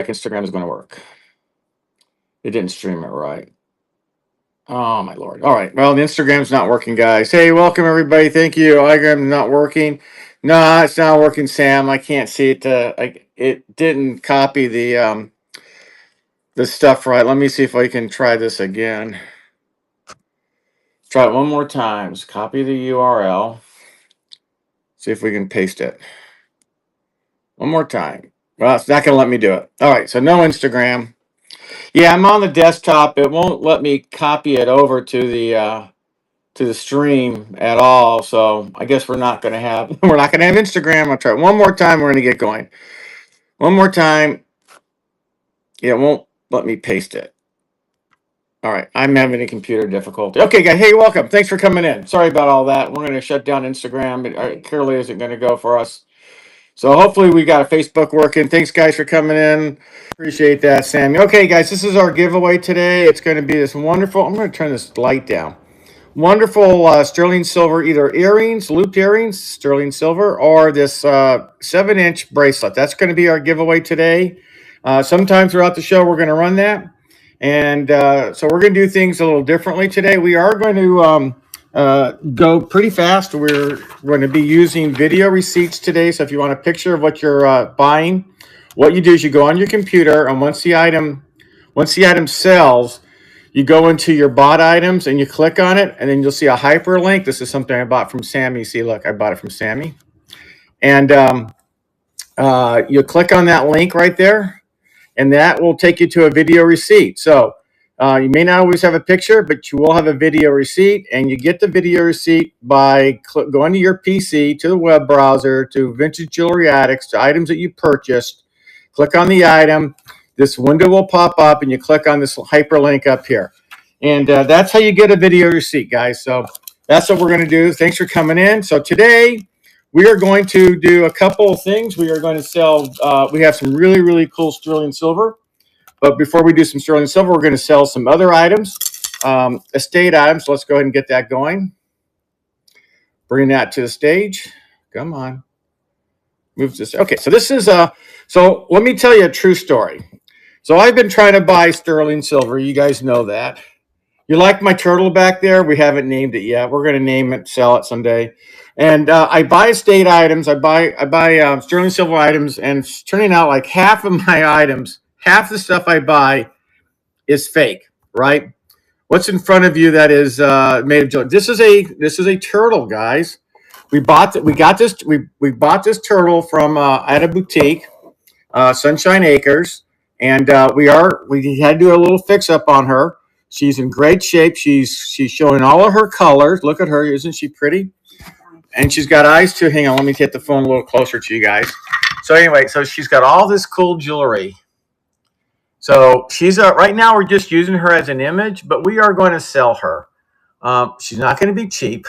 Instagram is going to work. It didn't stream it right. Oh my lord. All right. Well, the Instagram's not working, guys. Hey, welcome everybody. Thank you. Instagram's not working. No, it's not working, Sam. I can't see it. It didn't copy the stuff right. Let me see if I can try this again. Try it one more time. Just copy the URL. See if we can paste it. One more time. Well, it's not going to let me do it. All right. So no Instagram. Yeah, I'm on the desktop. It won't let me copy it over to the stream at all. So I guess we're not going to have Instagram. I'll try it one more time. We're going to get going. One more time. Yeah, it won't let me paste it. All right, I'm having a computer difficulty. Okay, guys. Hey, welcome. Thanks for coming in. Sorry about all that. We're going to shut down Instagram. It clearly isn't going to go for us. So hopefully we got a Facebook working. Thanks, guys, for coming in. Appreciate that, Sammy. Okay, guys, this is our giveaway today. It's going to be this wonderful. I'm going to turn this light down. Wonderful sterling silver, either earrings, looped earrings, sterling silver, or this 7-inch bracelet. That's going to be our giveaway today. Sometime throughout the show, we're going to run that. And so we're going to do things a little differently today. We are going to go pretty fast. We're going to be using video receipts today. So if you want a picture of what you're buying, what you do is you go on your computer, and once the item sells, you go into your bought items and you click on it, and then you'll see a hyperlink. This is something I bought from Sammy. See, look, I bought it from Sammy. And you click on that link right there, and that will take you to a video receipt. So you may not always have a picture, but you will have a video receipt, and you get the video receipt by going to your PC, to the web browser, to Vintage Jewelry Addicts, to items that you purchased. Click on the item. This window will pop up, and you click on this hyperlink up here. And that's how you get a video receipt, guys. So that's what we're going to do. Thanks for coming in. So today we are going to do a couple of things. We are going to sell, we have some really, really cool sterling silver. But before we do some sterling silver, we're going to sell some other items, estate items. So let's go ahead and get that going. Bring that to the stage. Come on. Move this. Okay, so this is so let me tell you a true story. So I've been trying to buy sterling silver. You guys know that. You like my turtle back there? We haven't named it yet. We're going to name it, sell it someday. And I buy estate items. I buy sterling silver items, and it's turning out like half of my items, half the stuff I buy is fake, right? What's in front of you that is made of jewelry? This is a turtle, guys. We bought this turtle from at a boutique, Sunshine Acres, and we had to do a little fix up on her. She's in great shape. She's showing all of her colors. Look at her, isn't she pretty? And she's got eyes too. Hang on, let me get the phone a little closer to you guys. So anyway, so she's got all this cool jewelry. So she's right now we're just using her as an image, but we are going to sell her. She's not going to be cheap,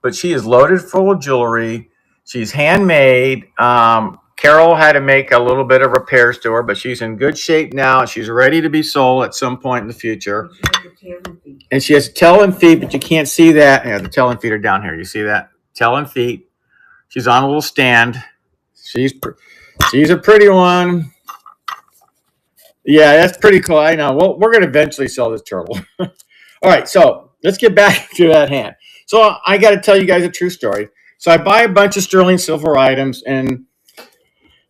but she is loaded full of jewelry. She's handmade. Carol had to make a little bit of repairs to her, but she's in good shape now. She's ready to be sold at some point in the future. And she has tail and feet, but you can't see that. Yeah, the tail and feet are down here. You see that? Tail and feet. She's on a little stand. She's a pretty one. Yeah, that's pretty cool. I know. Well, we're going to eventually sell this turtle. All right, so let's get back to that hand. So I got to tell you guys a true story. So I buy a bunch of sterling silver items, and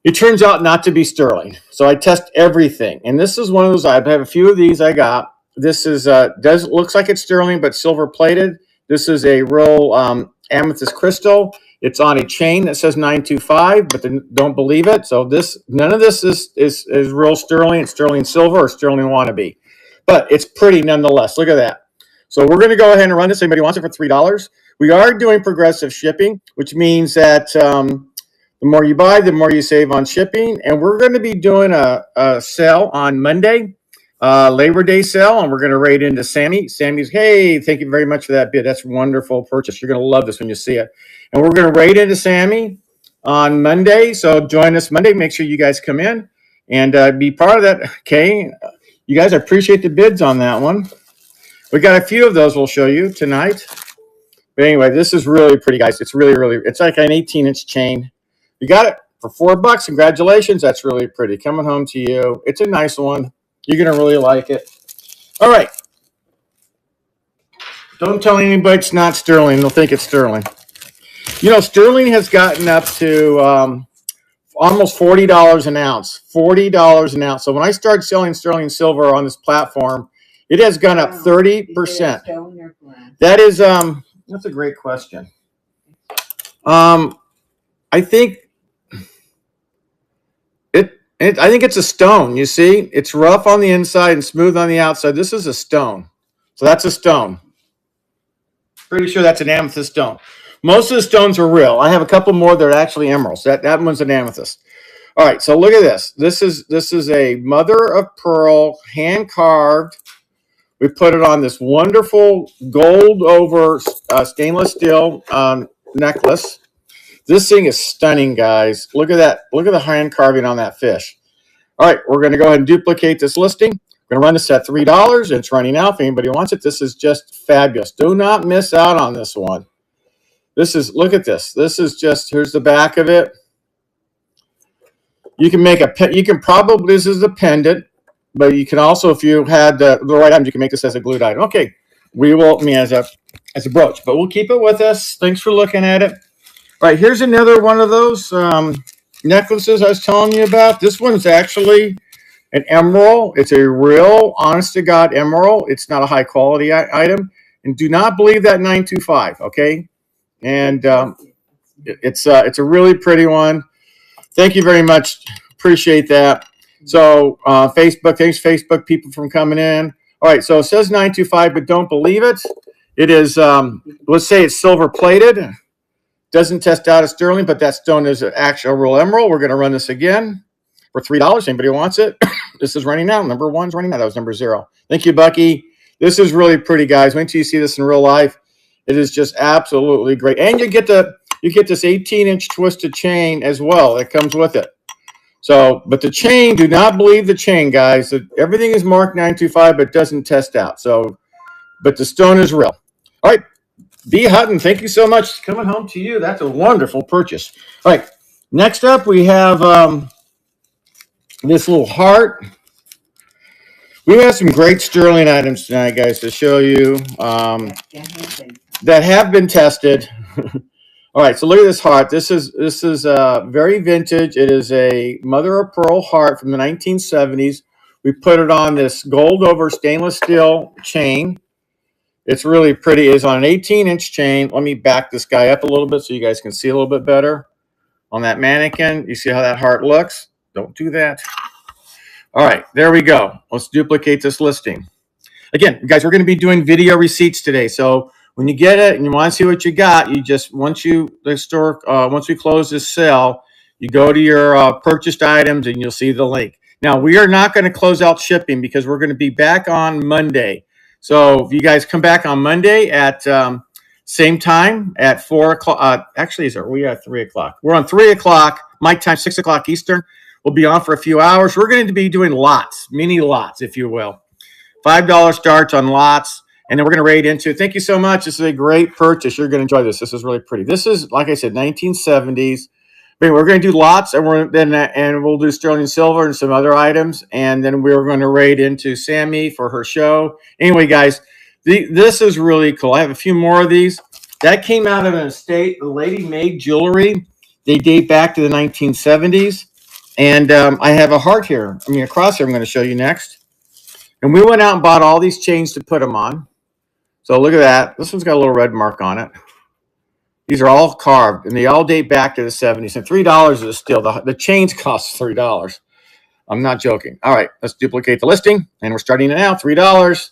it turns out not to be sterling. So I test everything, and this is one of those. I have a few of these I got. This is looks like it's sterling, but silver plated. This is a real amethyst crystal. It's on a chain that says 925, but don't believe it. So none of this is real sterling. It's sterling silver or sterling wannabe, but it's pretty nonetheless. Look at that. So we're going to go ahead and run this. Anybody wants it for $3? We are doing progressive shipping, which means that the more you buy, the more you save on shipping. And we're going to be doing a sale on Monday, Labor Day sale, and we're going to raid into Sammy. Sammy's, hey, thank you very much for that bid. That's a wonderful purchase. You're going to love this when you see it. And we're going to raid into Sammy on Monday. So join us Monday. Make sure you guys come in and be part of that. Okay. You guys, I appreciate the bids on that one. We got a few of those we'll show you tonight. But anyway, this is really pretty, guys. It's really, really, it's like an 18-inch chain. You got it. for $4. Congratulations. That's really pretty. Coming home to you. It's a nice one. You're going to really like it. All right. Don't tell anybody it's not sterling. They'll think it's sterling. You know, sterling has gotten up to almost $40 an ounce. $40 an ounce. So when I started selling sterling silver on this platform, it has gone up 30%. That is that's a great question. I think I think it's a stone. You see, it's rough on the inside and smooth on the outside. This is a stone. So that's a stone. Pretty sure that's an amethyst stone. Most of the stones are real. I have a couple more that are actually emeralds. That one's an amethyst. All right, so look at this. This is a mother of pearl, hand carved. We put it on this wonderful gold over stainless steel necklace. This thing is stunning, guys. Look at that. Look at the hand carving on that fish. All right, we're going to go ahead and duplicate this listing. We're going to run this at $3. It's running out. If anybody wants it, this is just fabulous. Do not miss out on this one. Look at this. This is just, here's the back of it. You can make this is a pendant, but you can also, if you had the right items, you can make this as a glued item. Okay, as a brooch, but we'll keep it with us. Thanks for looking at it. All right, here's another one of those necklaces I was telling you about. This one's actually an emerald. It's a real, honest-to-God emerald. It's not a high-quality item. And do not believe that 925, okay? And it's a really pretty one. Thank you very much. Appreciate that. So Facebook, thanks Facebook people for coming in. All right, so it says 925, but don't believe it. It is, let's say it's silver-plated. Doesn't test out as sterling, but that stone is an actual real emerald. We're going to run this again for $3. Anybody wants it? This is running out. Number one's running out. That was number 0. Thank you, Bucky. This is really pretty, guys. Wait till you see this in real life. It is just absolutely great. And you get this 18-inch twisted chain as well that comes with it. So, but the chain, do not believe the chain, guys. Everything is marked 925, but doesn't test out. So, but the stone is real. All right. B. Hutton, thank you so much. Coming home to you. That's a wonderful purchase. All right. Next up, we have this little heart. We have some great sterling items tonight, guys, to show you that have been tested. All right, so look at this heart. This is very vintage. It is a mother of pearl heart from the 1970s. We put it on this gold over stainless steel chain. It's really pretty. It's on an 18-inch chain. Let me back this guy up a little bit so you guys can see a little bit better. On that mannequin, you see how that heart looks? Don't do that. All right, there we go. Let's duplicate this listing. Again, guys, we're going to be doing video receipts today. So when you get it and you want to see what you got, you just, once we close this sale, you go to your purchased items and you'll see the link. Now, we are not going to close out shipping because we're going to be back on Monday. So if you guys come back on Monday at same time at 4 o'clock, actually, we are at 3 o'clock. We're on 3 o'clock, my time, 6 o'clock Eastern. We'll be on for a few hours. We're going to be doing lots, mini lots, if you will. $5 starts on lots, and then we're going to raid into. Thank you so much. This is a great purchase. You're going to enjoy this. This is really pretty. This is, like I said, 1970s. But we're going to do lots, and we'll do sterling silver and some other items, and then we're going to raid into Sammy for her show. Anyway, guys, this is really cool. I have a few more of these. That came out of an estate. The lady made jewelry. They date back to the 1970s. And I have a heart here. A cross here I'm going to show you next. And we went out and bought all these chains to put them on. So look at that. This one's got a little red mark on it. These are all carved, and they all date back to the 70s. And $3 is still, the chains cost $3. I'm not joking. All right, let's duplicate the listing, and we're starting it now, $3.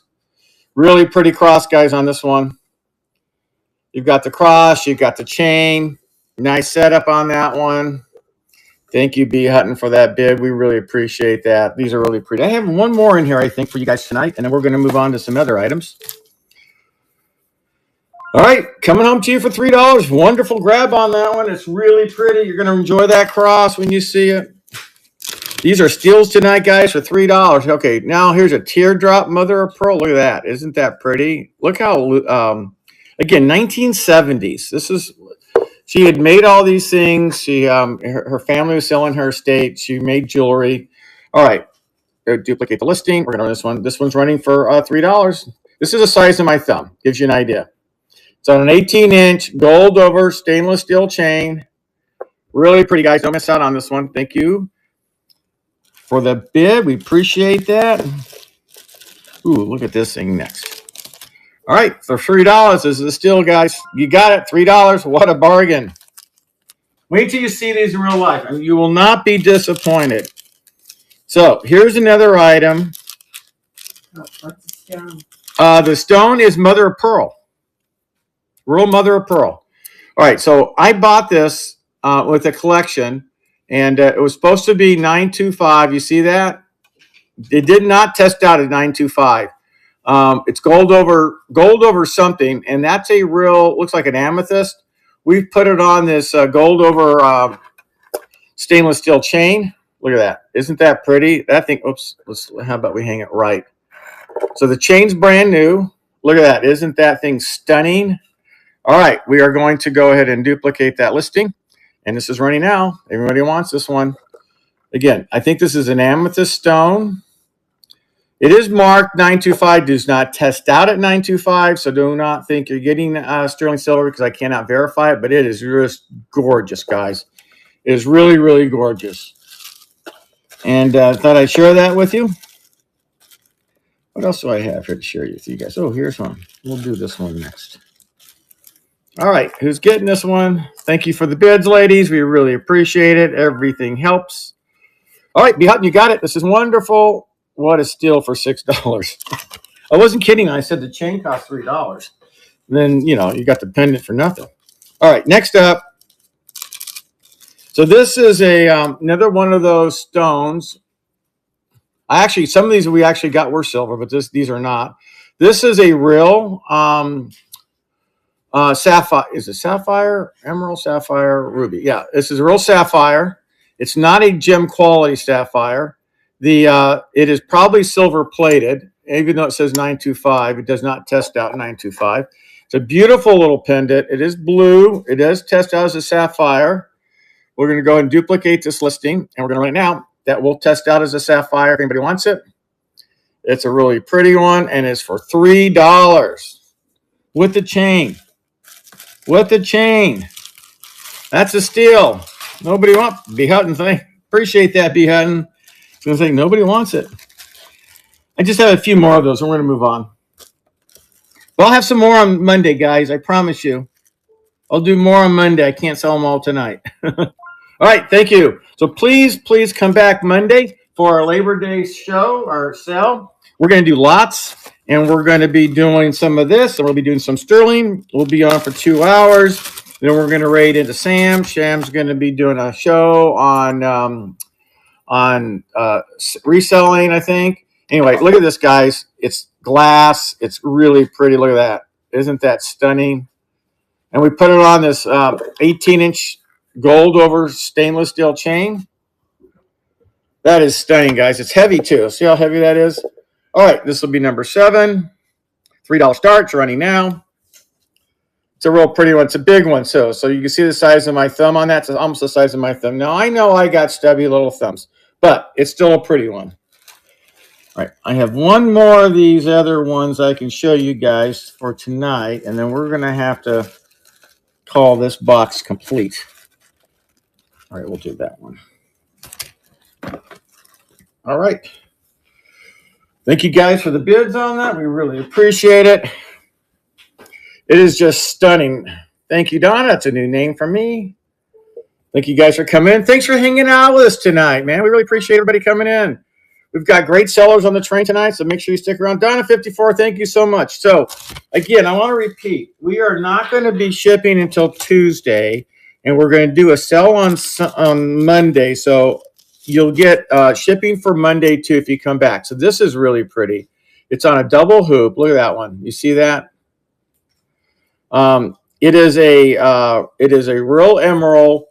Really pretty cross, guys, on this one. You've got the cross, you've got the chain. Nice setup on that one. Thank you, B. Hutton, for that bid. We really appreciate that. These are really pretty. I have one more in here, I think, for you guys tonight, and then we're going to move on to some other items. All right, coming home to you for $3. Wonderful grab on that one. It's really pretty. You're going to enjoy that cross when you see it. These are steals tonight, guys, for $3. Okay, now here's a teardrop mother of pearl. Look at that. Isn't that pretty? Look how, again, 1970s. She had made all these things. Her family was selling her estate. She made jewelry. All right, duplicate the listing. We're going to run this one. This one's running for $3. This is the size of my thumb. Gives you an idea. It's on an 18-inch gold over stainless steel chain. Really pretty, guys. Don't miss out on this one. Thank you for the bid. We appreciate that. Ooh, look at this thing next. All right, for $3, this is still, guys. You got it, $3. What a bargain. Wait till you see these in real life, and you will not be disappointed. So here's another item. What's the stone? The stone is mother of pearl. Real mother of pearl. All right, so I bought this with a collection, and it was supposed to be 925. You see that? It did not test out at 925. It's gold over something, and that's a real, looks like an amethyst. We've put it on this gold over stainless steel chain. Look at that. Isn't that pretty? That thing, oops, how about we hang it right? So the chain's brand new. Look at that. Isn't that thing stunning? All right, we are going to go ahead and duplicate that listing, and this is running now. Everybody wants this one. Again, I think this is an amethyst stone. It is marked 925, does not test out at 925, so do not think you're getting sterling silver because I cannot verify it, but it is just gorgeous, guys. It is really, really gorgeous. And thought I'd share that with you. What else do I have here to share with you guys? Oh, here's one. We'll do this one next. All right, who's getting this one? Thank you for the bids, ladies. We really appreciate it. Everything helps. All right, B. Hutton, you got it. This is wonderful. What a steal for $6. I wasn't kidding. I said the chain cost $3. Then, you know, you got the pendant for nothing. All right, next up. So this is another one of those stones. Some of these we actually got were silver, but these are not. This is a real sapphire. Is it sapphire? Emerald, sapphire, ruby. Yeah, this is a real sapphire. It's not a gem quality sapphire. It is probably silver plated, even though it says 925. It does not test out 925. It's a beautiful little pendant. It is blue. It does test out as a sapphire. We're going to go and duplicate this listing, and we're going to right now that will test out as a sapphire if anybody wants it. It's a really pretty one, and it's for $3 with the chain. With the chain. That's a steal. Nobody wants B. Hutton thing. Appreciate that, B. Hutton. I was going to say, nobody wants it. I just have a few more of those, and we're going to move on. But I'll have some more on Monday, guys. I promise you. I'll do more on Monday. I can't sell them all tonight. All right, thank you. So please come back Monday for our Labor Day show, our sale. We're going to do lots, and we're going to be doing some of this, and we'll be doing some sterling. We'll be on for 2 hours. Then we're going to raid into Sam. Sam's going to be doing a show on reselling, I think. Anyway, look at this, guys. It's glass. It's really pretty. Look at that. Isn't that stunning? And we put it on this 18-inch gold over stainless steel chain. That is stunning, guys. It's heavy, too. See how heavy that is? All right, this will be number 7. $3 starts running now. It's a real pretty one. It's a big one, too. So you can see the size of my thumb on that. It's almost the size of my thumb. Now, I know I got stubby little thumbs, but it's still a pretty one. All right, I have one more of these other ones I can show you guys for tonight, and then we're going to have to call this box complete. All right, we'll do that one. All right. Thank you guys for the bids on that. We really appreciate it. It is just stunning. Thank you, Donna. That's a new name for me. Thank you guys for coming in. Thanks for hanging out with us tonight, man. We really appreciate everybody coming in. We've got great sellers on the train tonight, so make sure you stick around. Donna54, thank you so much. So, again, I want to repeat, we are not going to be shipping until Tuesday, and we're going to do a sell on Monday. So you'll get shipping for Monday, too, if you come back. So this is really pretty. It's on a double hoop. Look at that one. You see that? It is a real emerald.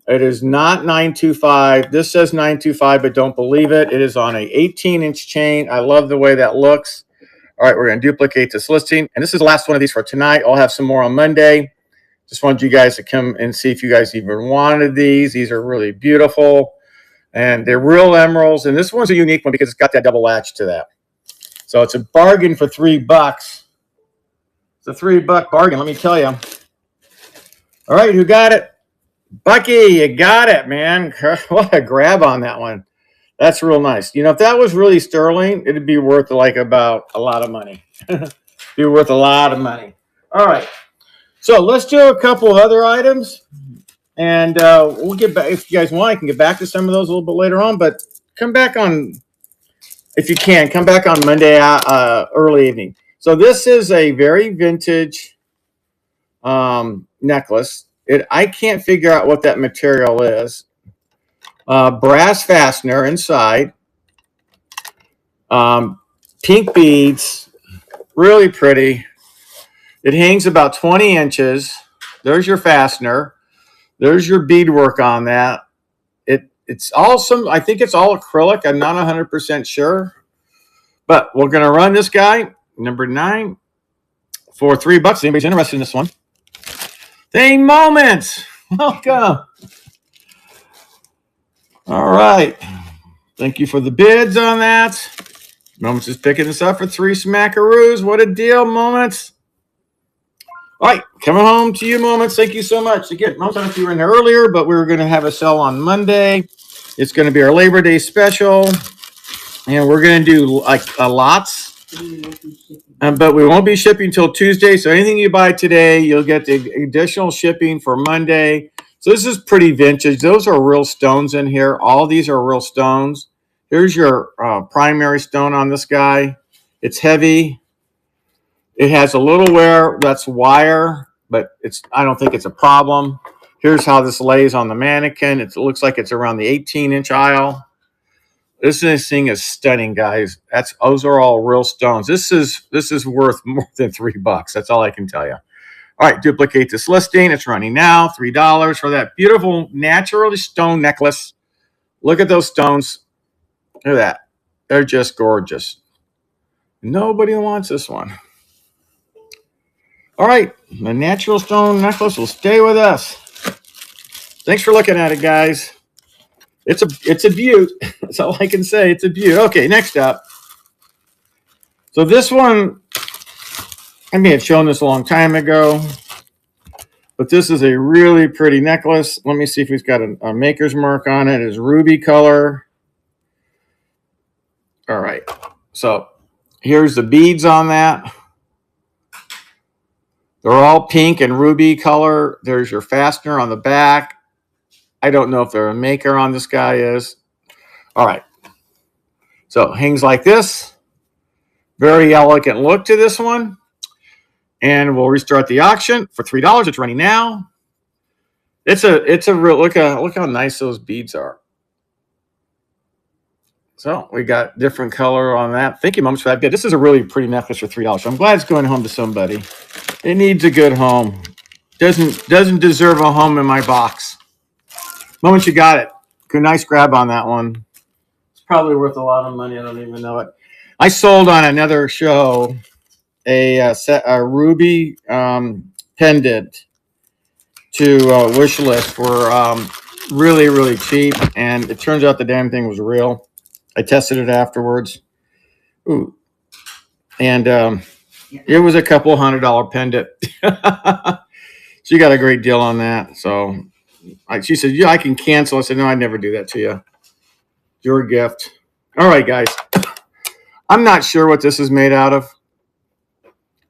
It is not 925. This says 925, but don't believe it. It is on a 18-inch chain. I love the way that looks. All right, we're going to duplicate this listing. And this is the last one of these for tonight. I'll have some more on Monday. Just wanted you guys to come and see if you guys even wanted these. These are really beautiful. And they're real emeralds. And this one's a unique one because it's got that double latch to that. So it's a bargain for $3. It's a $3 bargain, let me tell you. All right, who got it? Bucky, you got it, man. What a grab on that one. That's real nice. You know, if that was really sterling, it'd be worth like about a lot of money. Be worth a lot of money. All right. So let's do a couple other items. And we'll get back, if you guys want, I can get back to some of those a little bit later on. But come back on, if you can, come back on Monday early evening. So this is a very vintage necklace. I can't figure out what that material is. Brass fastener inside. Pink beads. Really pretty. It hangs about 20 inches. There's your fastener. There's your beadwork on that. It's awesome. I think it's all acrylic. I'm not 100% sure. But we're going to run this guy, number 9, for $3. Anybody's interested in this one? Hey, Moments. Welcome. All right. Thank you for the bids on that. Moments is picking this up for 3 smackaroos. What a deal, Moments. All right, coming home to you, Moments. Thank you so much. Again, Moments, I don't know if you were in there earlier, but we were going to have a sale on Monday. It's going to be our Labor Day special, and we're going to do like lots. But we won't be shipping until Tuesday. So anything you buy today, you'll get the additional shipping for Monday. So this is pretty vintage. Those are real stones in here. All these are real stones. Here's your primary stone on this guy. It's heavy. It has a little wear. That's wire, but I don't think it's a problem. Here's how this lays on the mannequin. It looks like it's around the 18-inch aisle. This thing is stunning, guys. Those are all real stones. This is worth more than $3. That's all I can tell you. All right, duplicate this listing. It's running now. $3 for that beautiful naturally stone necklace. Look at those stones. Look at that. They're just gorgeous. Nobody wants this one. All right, the natural stone necklace will stay with us. Thanks for looking at it, guys. It's a beaut. That's all I can say. It's a beaut. Okay, next up. So this one, I may have shown this a long time ago, but this is a really pretty necklace. Let me see if it's got a maker's mark on it. It's ruby color. All right. So here's the beads on that. They're all pink and ruby color. There's your fastener on the back. I don't know if the maker on this guy is. All right. So it hangs like this. Very elegant look to this one. And we'll restart the auction for $3. It's running now. It's a real look how nice those beads are. So we got different color on that. Thank you, Moments, for that bid. This is a really pretty necklace for $3. So I'm glad it's going home to somebody. It needs a good home. Doesn't deserve a home in my box. Moments, you got it. Good, nice grab on that one. It's probably worth a lot of money. I don't even know it. I sold on another show a ruby pendant to wish list for really, really cheap, and it turns out the damn thing was real. I tested it afterwards. Ooh. And it was a couple $100 pendant. She got a great deal on that. So she said, yeah, I can cancel. I said, no, I'd never do that to you. Your gift. All right, guys. I'm not sure what this is made out of.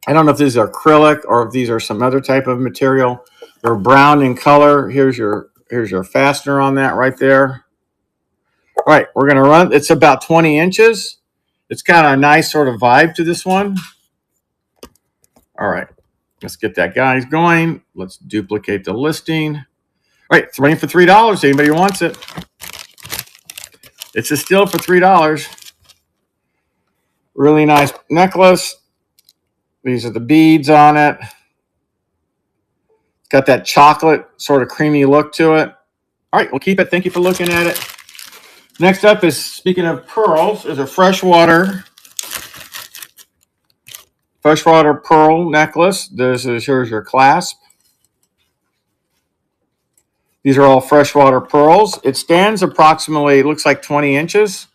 I don't know if these are acrylic or if these are some other type of material. They're brown in color. Here's your fastener on that right there. All right, we're going to run. It's about 20 inches. It's kind of a nice sort of vibe to this one. All right, let's get that guys going. Let's duplicate the listing. All right, it's running for $3. Anybody who wants it. It's a steal for $3. Really nice necklace. These are the beads on it. It's got that chocolate sort of creamy look to it. All right, we'll keep it. Thank you for looking at it. Next up is, speaking of pearls, is a freshwater pearl necklace. Here's your clasp. These are all freshwater pearls. It stands approximately, it looks like 20 inches.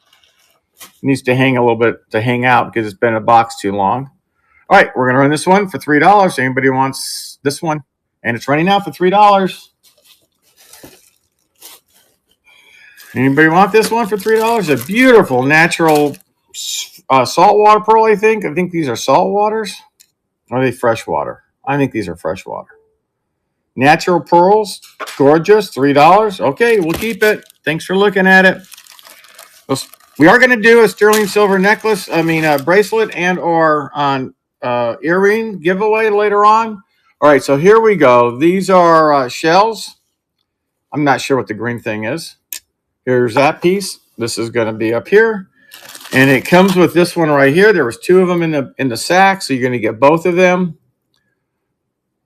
It needs to hang a little bit to hang out because it's been in a box too long. All right, we're going to run this one for $3. Anybody wants this one? And it's running out for $3. Anybody want this one for $3? A beautiful natural saltwater pearl, I think. I think these are salt waters. Or are they freshwater? I think these are freshwater. Natural pearls, gorgeous, $3. Okay, we'll keep it. Thanks for looking at it. We are going to do a sterling silver necklace, bracelet and or on earring giveaway later on. All right, so here we go. These are shells. I'm not sure what the green thing is. Here's that piece. This is going to be up here. And it comes with this one right here. There was 2 of them in the sack, so you're going to get both of them.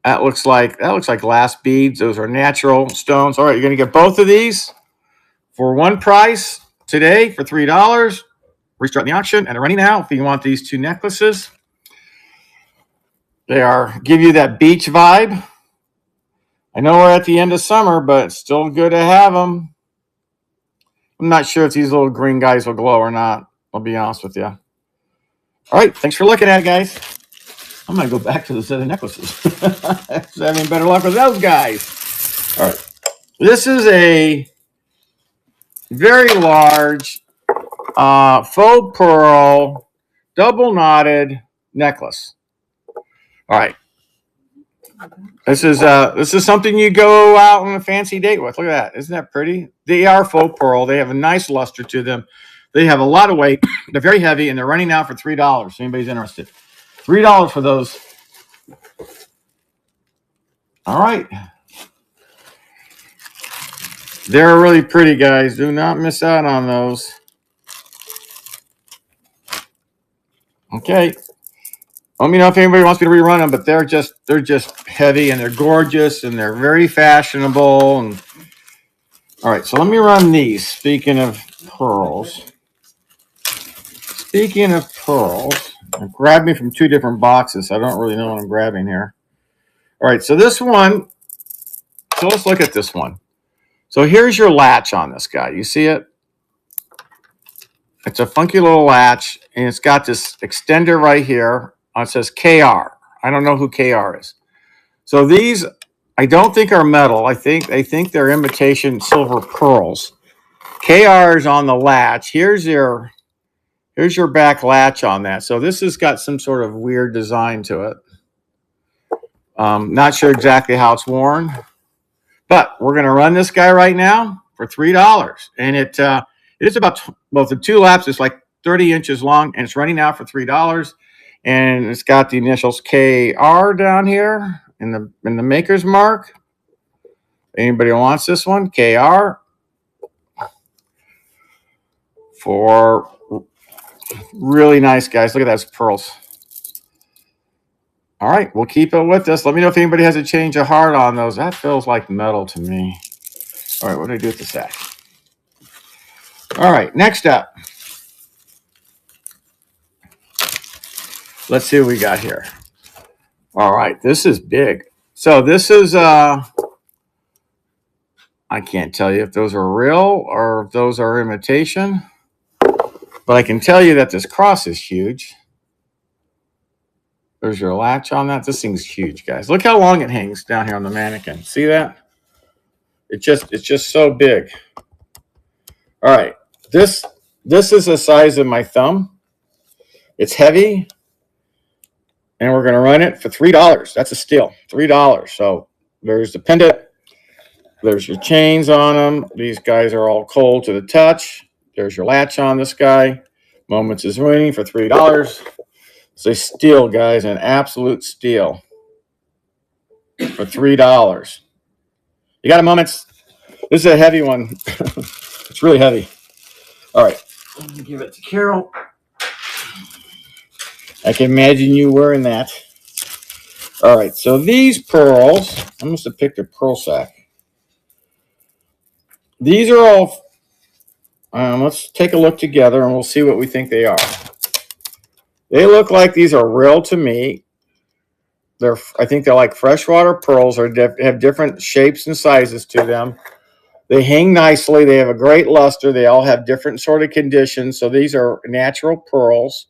That looks like glass beads. Those are natural stones. All right, you're going to get both of these for one price today for $3. Restart the auction, and they're running out. If you want these 2 necklaces, they give you that beach vibe. I know we're at the end of summer, but it's still good to have them. I'm not sure if these little green guys will glow or not. I'll be honest with you. All right, thanks for looking at it, guys. I'm going to go back to the set of necklaces. Having better luck with those guys. All right. This is a very large faux pearl double knotted necklace. All right. This is something you go out on a fancy date with. Look at that. Isn't that pretty? They are faux pearl. They have a nice luster to them. They have a lot of weight. They're very heavy, and they're running out for $3. If anybody's interested. $3 for those. All right. They're really pretty, guys. Do not miss out on those. Okay. Let me know if anybody wants me to rerun them, but they're just heavy, and they're gorgeous, and they're very fashionable. And all right, so let me run these. Speaking of pearls, I'm grabbing from 2 different boxes. So I don't really know what I'm grabbing here. All right, so this one. So let's look at this one. So here's your latch on this guy. You see it? It's a funky little latch, and it's got this extender right here. It says KR. I don't know who KR is. So these, I don't think are metal. I think they're imitation silver pearls. KR is on the latch. Here's your back latch on that. So this has got some sort of weird design to it. Not sure exactly how it's worn, but we're going to run this guy right now for $3. And it is about the 2 laps. It's like 30 inches long, and it's running out for $3. And it's got the initials KR down here in the maker's mark. Anybody wants this one? KR for really nice, guys. Look at those pearls. All right, we'll keep it with us. Let me know if anybody has a change of heart on those. That feels like metal to me. All right, what do I do with the sack? All right, next up. Let's see what we got here. All right, this is big. So this is, I can't tell you if those are real or if those are imitation, but I can tell you that this cross is huge. There's your latch on that. This thing's huge, guys. Look how long it hangs down here on the mannequin. See that? It's just so big. All right, this is the size of my thumb. It's heavy. And we're going to run it for $3. That's a steal. $3. So there's the pendant. There's your chains on them. These guys are all cold to the touch. There's your latch on this guy. Moments is winning for $3. It's a steal, guys. An absolute steal for $3. You got a Moments? This is a heavy one. It's really heavy. All right. Let me give it to Carol. I can imagine you wearing that. All right, so these pearls, I must have picked a pearl sack. These are all, let's take a look together and we'll see what we think they are. They look like these are real to me. I think they're like freshwater pearls, or have different shapes and sizes to them. They hang nicely. They have a great luster. They all have different sort of conditions. So these are natural pearls.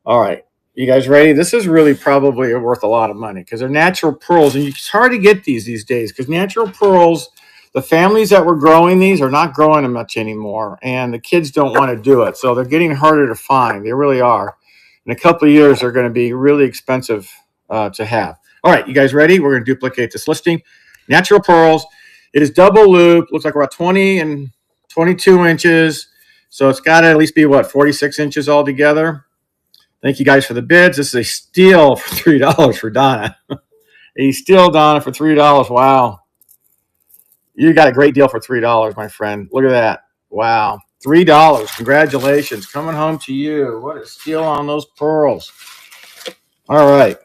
All right. You guys ready? This is really probably worth a lot of money because they're natural pearls. And it's hard to get these days because natural pearls, the families that were growing these are not growing them much anymore. And the kids don't want to do it. So they're getting harder to find. They really are. In a couple of years, they're going to be really expensive to have. All right. You guys ready? We're going to duplicate this listing. Natural pearls. It is double loop. Looks like we're at 20 and 22 inches. So it's got to at least be, what, 46 inches altogether. Thank you guys for the bids. This is a steal for $3 for Donna. A steal, Donna, for $3. Wow. You got a great deal for $3, my friend. Look at that. Wow. $3. Congratulations. Coming home to you. What a steal on those pearls. All right.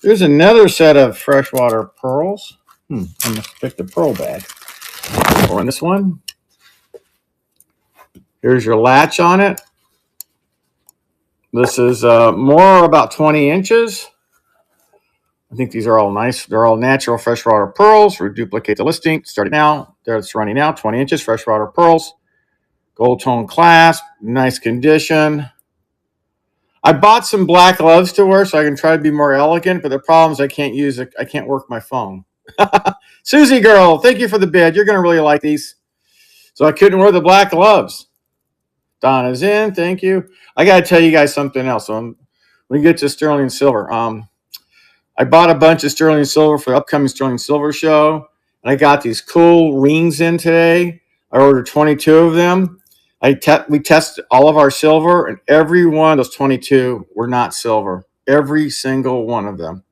Here's another set of freshwater pearls. I must pick the pearl bag. Or in this one. Here's your latch on it. This is more about 20 inches. I think these are all nice. They're all natural freshwater pearls. We duplicate the listing. Starting now. There it's running now. 20 inches freshwater pearls. Gold tone clasp. Nice condition. I bought some black gloves to wear so I can try to be more elegant, but the problem is I can't use it. I can't work my phone. Susie girl, thank you for the bid. You're going to really like these. So I couldn't wear the black gloves. Donna's in. Thank you. I got to tell you guys something else. When we get to sterling silver, I bought a bunch of sterling silver for the upcoming sterling silver show, and I got these cool rings in today. I ordered 22 of them. We tested all of our silver, and every one of those 22 were not silver. Every single one of them.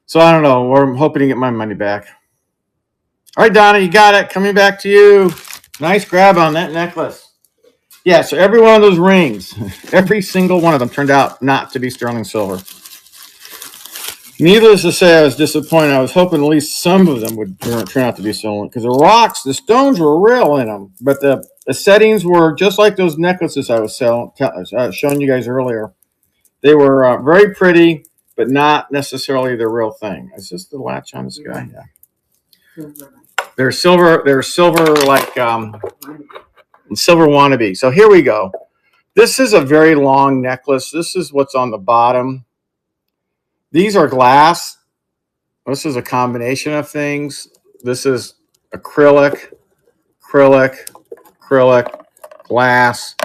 So I don't know. I'm hoping to get my money back. All right, Donna, you got it. Coming back to you. Nice grab on that necklace. Yeah, so every one of those rings, every single one of them turned out not to be sterling silver. Needless to say, I was disappointed. I was hoping at least some of them would turn out to be silver because the rocks, the stones were real in them, but the settings were just like those necklaces I was showing you guys earlier. They were very pretty, but not necessarily the real thing. Is this the latch on this guy? Yeah. They're silver. They're silver like silver wannabe. So here we go. This is a very long necklace. This is what's on the bottom. These are glass. This is a combination of things. This is acrylic, glass.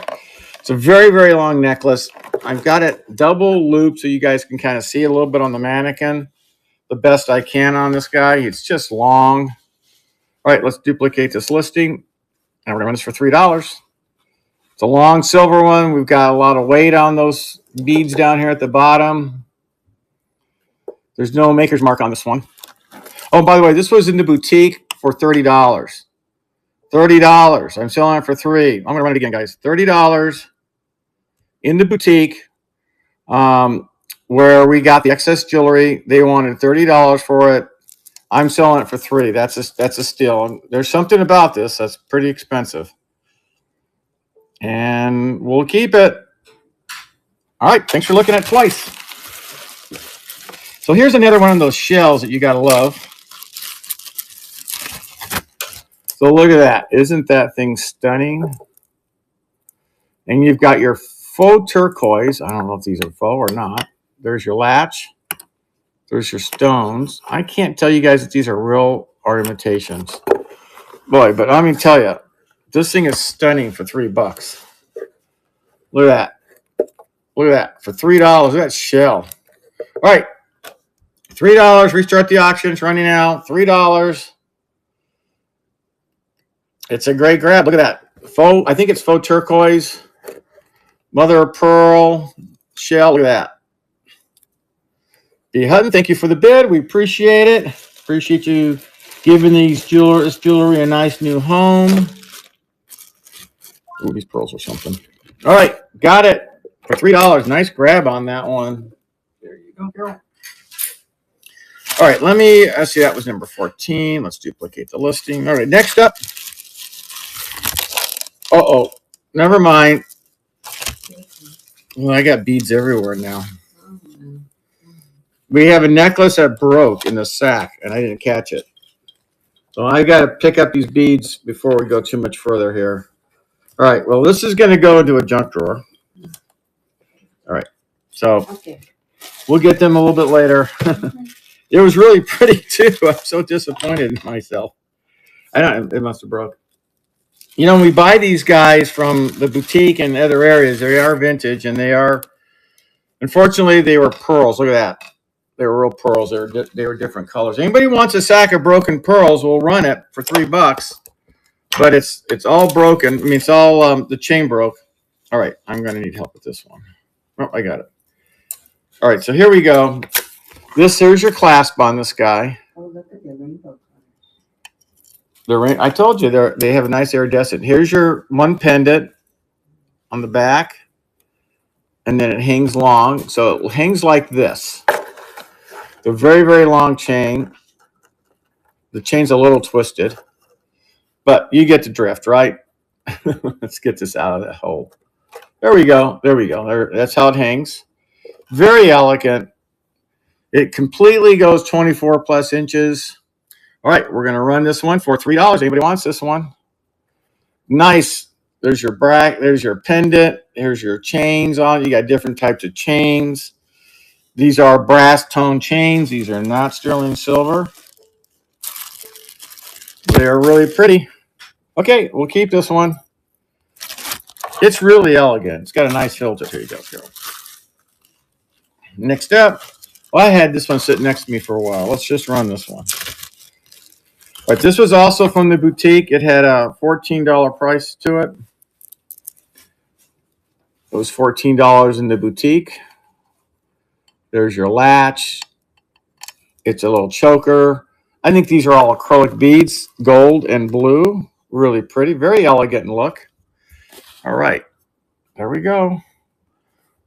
It's a very, very long necklace. I've got it double looped so you guys can kind of see a little bit on the mannequin. The best I can on this guy. It's just long. All right, let's duplicate this listing. And we're going to run this for $3. It's a long silver one. We've got a lot of weight on those beads down here at the bottom. There's no maker's mark on this one. Oh, by the way, this was in the boutique for $30. $30. I'm selling it for $3. I'm going to run it again, guys. $30 in the boutique where we got the excess jewelry. They wanted $30 for it. I'm selling it for $3. That's a steal. There's something about this that's pretty expensive. And we'll keep it. All right. Thanks for looking at twice. So here's another one of those shells that you got to love. So look at that. Isn't that thing stunning? And you've got your faux turquoise. I don't know if these are faux or not. There's your latch. There's your stones. I can't tell you guys that these are real or imitations. Boy, but let me tell you, this thing is stunning for $3. Look at that. Look at that. For $3. Look at that shell. All right. $3. Restart the auction. It's running out. $3. It's a great grab. Look at that. Faux. I think it's faux turquoise. Mother of pearl shell. Look at that. B. Hutton, thank you for the bid. We appreciate it. Appreciate you giving this jewelry a nice new home. Ooh, these pearls or something. All right. Got it for $3. Nice grab on that one. There you go, girl. All right, let's see, that was number 14. Let's duplicate the listing. All right, next up. Uh-oh, never mind. Well, I got beads everywhere now. we have a necklace that broke in the sack, and I didn't catch it. So I got to pick up these beads before we go too much further here. All right. Well, this is going to go into a junk drawer. All right. So Okay. we'll get them a little bit later. It was really pretty too. I'm so disappointed in myself. I don't. It must have broke. You know, we buy these guys from the boutique and other areas. They are vintage, and they are. Unfortunately, they were pearls. Look at that. They were real pearls. They were different colors. Anybody wants a sack of broken pearls, we'll run it for $3. But it's all broken. I mean, it's all the chain broke. All right, I'm gonna need help with this one. Oh, I got it. All right, so here we go. Here's your clasp on this guy. Oh, look at the rainbow I told you they have a nice iridescent. Here's your one pendant on the back, and then it hangs long. So it hangs like this. The very, very long chain. The chain's a little twisted, but you get the drift, right? Let's get this out of that hole. There we go. There we go. That's how it hangs. Very elegant. It completely goes 24 plus inches. All right, we're going to run this one for $3. Anybody wants this one? Nice. There's your there's your pendant. Here's your chains on. You got different types of chains. These are brass tone chains. These are not sterling silver. They're really pretty. Okay, we'll keep this one. It's really elegant. It's got a nice filter. Here you go, Carol. Next up, well, I had this one sitting next to me for a while. Let's just run this one. All right, this was also from the boutique. It had a $14 price to it. It was $14 in the boutique. There's your latch. It's a little choker. I think these are all acrylic beads, gold and blue. Really pretty, very elegant in look. All right, there we go.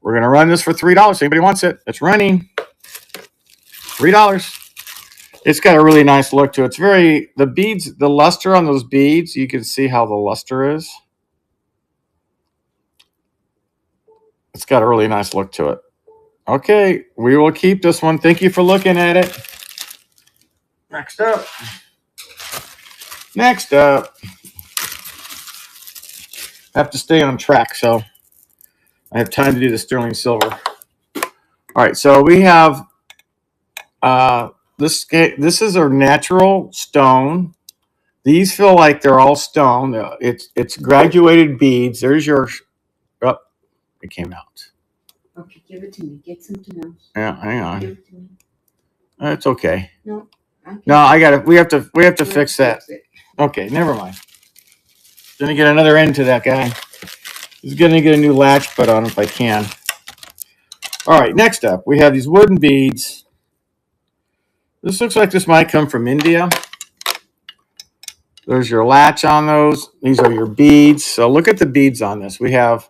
We're going to run this for $3. Anybody wants it? It's running. $3. It's got a really nice look to it. It's the beads, the luster on those beads, you can see how the luster is. It's got a really nice look to it. Okay, we will keep this one. Thank you for looking at it. Next up. I have to stay on track, so I have time to do the sterling silver. All right, so we have this is a natural stone. These feel like they're all stone. It's graduated beads. There's your. Oh, it came out. Okay, give it to me. Get something else. Yeah, hang on. Give it to me. It's okay. No, I got it. We have to fix that. Okay, never mind. Gonna get another end to that guy. He's gonna get a new latch put on if I can. All right, next up we have these wooden beads. This looks like this might come from India. There's your latch on those. These are your beads. So look at the beads on this. We have,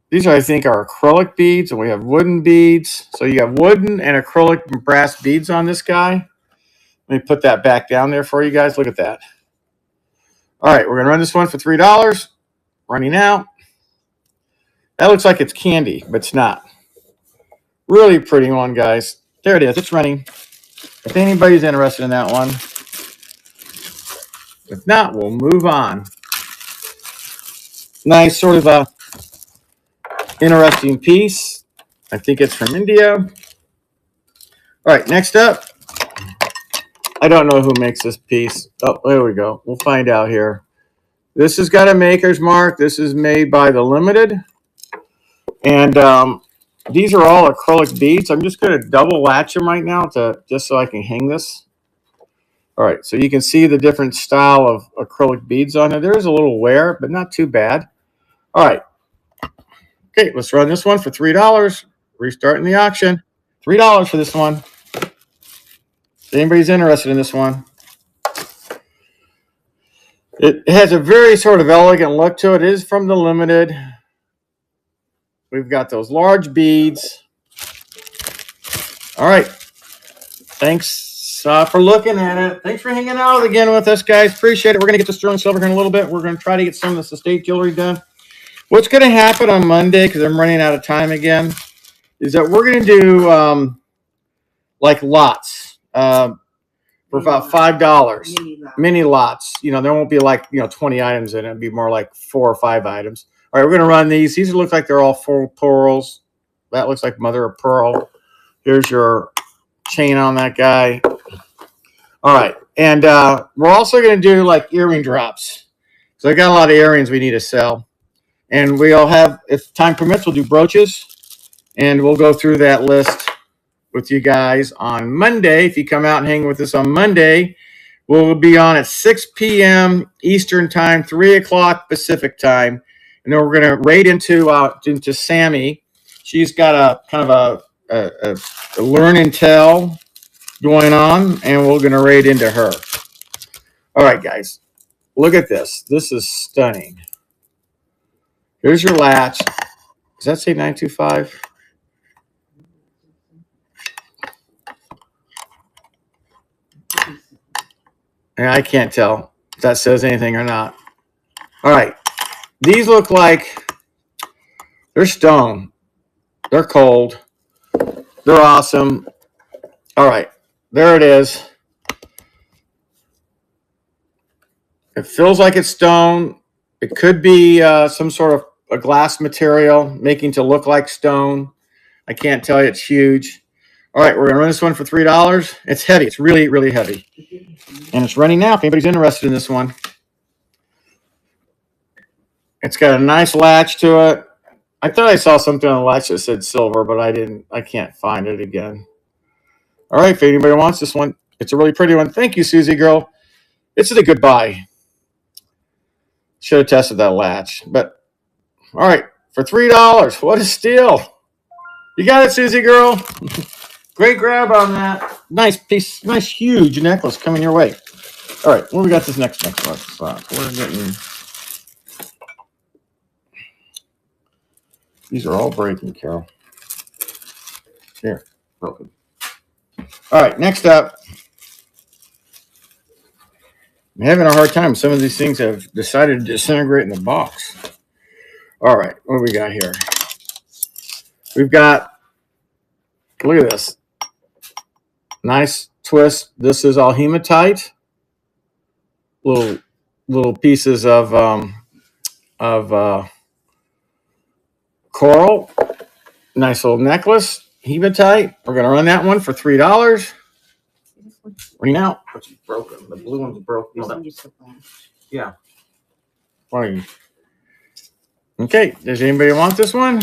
these are, I think, are acrylic beads, and we have wooden beads. So you have wooden and acrylic and brass beads on this guy. Let me put that back down there for you guys. Look at that. All right, we're going to run this one for $3. Running out. That looks like it's candy, but it's not. Really pretty one, guys. There it is. It's running. If anybody's interested in that one. If not, we'll move on. Nice sort of a interesting piece. I think it's from India. All right, next up. I don't know who makes this piece. Oh, there we go. We'll find out here. This has got a maker's mark. This is made by the Limited. And these are all acrylic beads. I'm just going to double latch them right now just so I can hang this. All right, so you can see the different style of acrylic beads on it. There's a little wear, but not too bad. All right. Okay, let's run this one for $3. Restarting the auction. $3 for this one. If anybody's interested in this one. It has a very sort of elegant look to it. It is from the Limited. We've got those large beads. All right. Thanks for looking at it. Thanks for hanging out again with us, guys. Appreciate it. We're going to get to sterling silver here in a little bit. We're going to try to get some of this estate jewelry done. What's going to happen on Monday, because I'm running out of time again, is that we're going to do like lots for about $5. Mini lots. You know, there won't be like, 20 items in it. It'd be more like 4 or 5 items. All right, we're going to run these. These look like they're all 4 pearls. That looks like mother of pearl. Here's your chain on that guy. All right, and we're also going to do like earring drops. So I got a lot of earrings we need to sell. And we'll have, if time permits, we'll do brooches. And we'll go through that list with you guys on Monday. If you come out and hang with us on Monday, we'll be on at 6 p.m. Eastern time, 3 o'clock Pacific time. And then we're going to raid into Sammy. She's got a kind of a learn and tell going on, and we're going to raid into her. All right, guys, look at this. This is stunning. Here's your latch. Does that say 925? And I can't tell if that says anything or not. All right. These look like they're stone. They're cold. They're awesome. All right. There it is. It feels like it's stone. It could be some sort of a glass material making to look like stone. I can't tell you. It's huge. All right. We're going to run this one for $3. It's heavy. It's really, really heavy. And it's running now if anybody's interested in this one. It's got a nice latch to it. I thought I saw something on the latch that said silver, but I didn't. I can't find it again. All right, if anybody wants this one, it's a really pretty one. Thank you, Susie girl. This is a good buy. Should have tested that latch. But, all right, for $3, what a steal. You got it, Susie girl. Great grab on that. Nice piece, nice huge necklace coming your way. All right, what we got this next necklace? We're getting... These are all breaking, Carol. Here, broken. All right, next up. I'm having a hard time. Some of these things have decided to disintegrate in the box. All right, what do we got here? We've got, look at this. Nice twist. This is all hematite. Little pieces of coral. Nice little necklace. Hematite. We're going to run that one for $3. Right now, it's broken. The blue one's broken. Yeah. Fine. Okay. Does anybody want this one?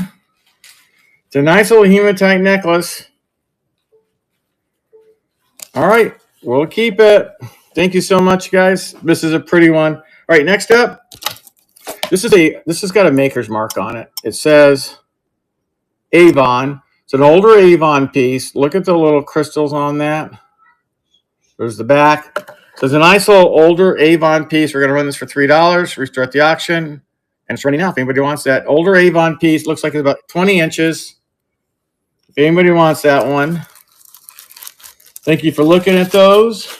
It's a nice little hematite necklace. All right. We'll keep it. Thank you so much, guys. This is a pretty one. All right. Next up. This has got a maker's mark on it. It says Avon. It's an older Avon piece. Look at the little crystals on that. There's the back. So it's a nice little older Avon piece. We're going to run this for $3. Restart the auction. And it's running now. If anybody wants that older Avon piece, looks like it's about 20 inches. If anybody wants that one. Thank you for looking at those.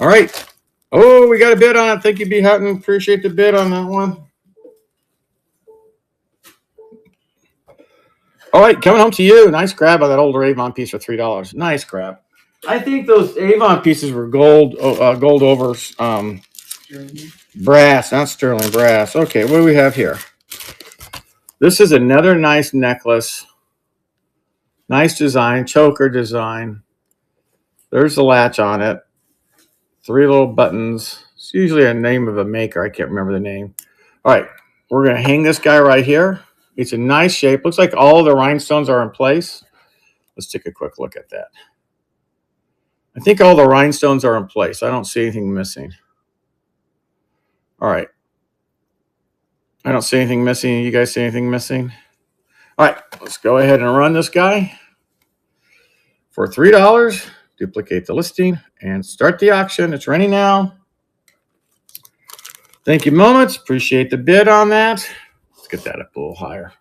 All right. Oh, we got a bid on it. Thank you, B. Hutton. Appreciate the bid on that one. All right, coming home to you. Nice grab on that older Avon piece for $3. Nice grab. I think those Avon pieces were gold over brass, not sterling brass. Okay, what do we have here? This is another nice necklace. Nice design, choker design. There's the latch on it. 3 little buttons. It's usually a name of a maker. I can't remember the name. All right, we're going to hang this guy right here. It's a nice shape. Looks like all the rhinestones are in place. Let's take a quick look at that. I think all the rhinestones are in place. I don't see anything missing. All right. I don't see anything missing. You guys see anything missing? All right, let's go ahead and run this guy for $3. Duplicate the listing and start the auction. It's running now. Thank you, Moments. Appreciate the bid on that. Let's get that up a little higher.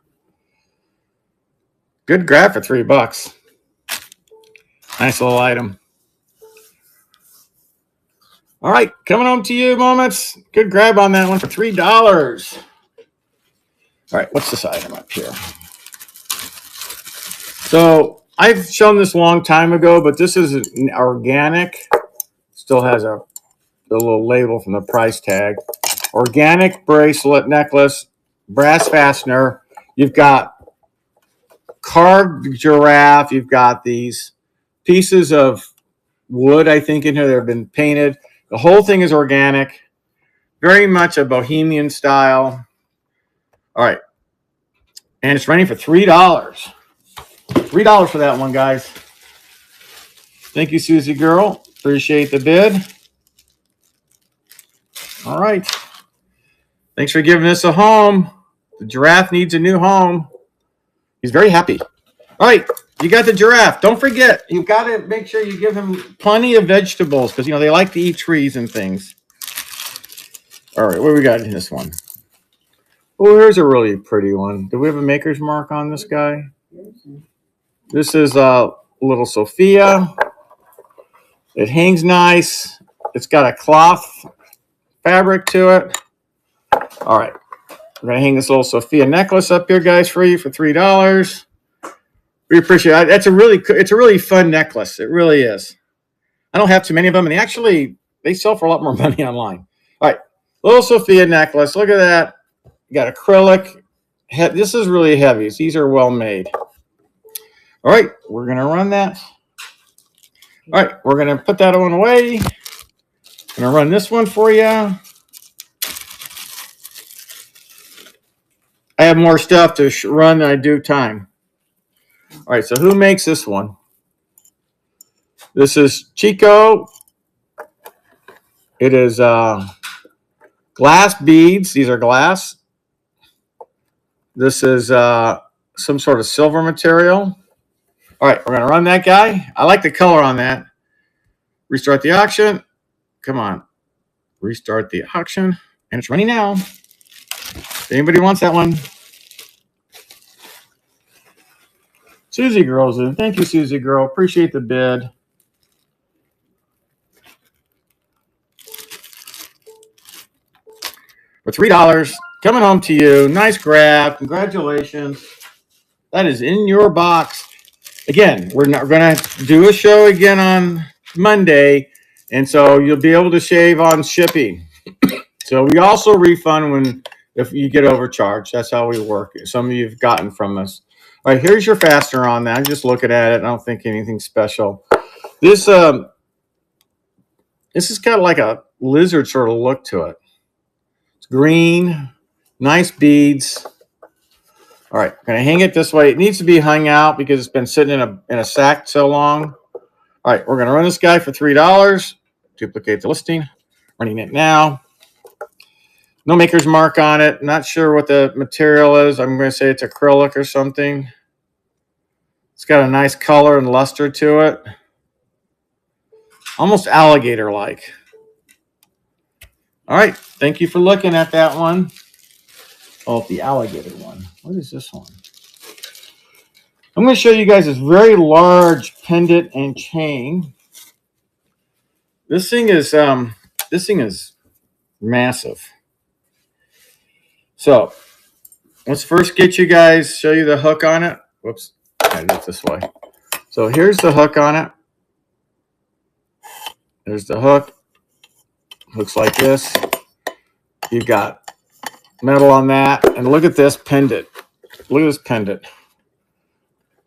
Good grab for $3. Nice little item. All right, coming home to you, Moments. Good grab on that one for $3. All right, what's this item up here? So I've shown this a long time ago, but this is an organic. Still has the little label from the price tag. Organic bracelet necklace, brass fastener. You've got carved giraffe. You've got these pieces of wood, I think, in here that have been painted. The whole thing is organic, very much a bohemian style. All right. And it's running for $3. $3 for that one, guys. Thank you, Susie Girl. Appreciate the bid. All right. Thanks for giving us a home. The giraffe needs a new home. He's very happy. All right. You got the giraffe. Don't forget, you've got to make sure you give him plenty of vegetables because, they like to eat trees and things. All right. What do we got in this one? Oh, here's a really pretty one. Do we have a maker's mark on this guy? This is little Sophia. It hangs nice. It's got a cloth fabric to it. All right. We're going to hang this little Sophia necklace up here, guys, for you for $3. We appreciate it. It's a really fun necklace. It really is. I don't have too many of them, and they sell for a lot more money online. All right. Little Sophia necklace. Look at that. You got acrylic. This is really heavy. These are well made. All right. We're going to run that. All right. We're going to put that one away. I'm going to run this one for you. I have more stuff to run than I do time. All right. So who makes this one? This is Chico. It is glass beads. These are glass. This is some sort of silver material. All right, we're going to run that guy. I like the color on that. Restart the auction. Come on. Restart the auction. And it's running now. If anybody wants that one. Susie Girl's in. Thank you, Susie Girl. Appreciate the bid. For $3, coming home to you. Nice grab. Congratulations. That is in your box. Again, we're not going to do a show again on Monday, and so you'll be able to shave on shipping. So we also refund if you get overcharged. That's how we work. Some of you have gotten from us. All right, here's your fastener on that. I'm just looking at it. I don't think anything special. This is kind of like a lizard sort of look to it. It's green, nice beads. All right, I'm going to hang it this way. It needs to be hung out because it's been sitting in a sack so long. All right, we're going to run this guy for $3. Duplicate the listing. Running it now. No maker's mark on it. Not sure what the material is. I'm going to say it's acrylic or something. It's got a nice color and luster to it. Almost alligator-like. All right, thank you for looking at that one. Oh, the alligator one. What is this one? I'm going to show you guys this very large pendant and chain. This thing is massive. So let's first show you the hook on it. Whoops, I did it this way. So here's the hook on it. There's the hook. Looks like this. You've got metal on that, and look at this pendant. Look at this pendant.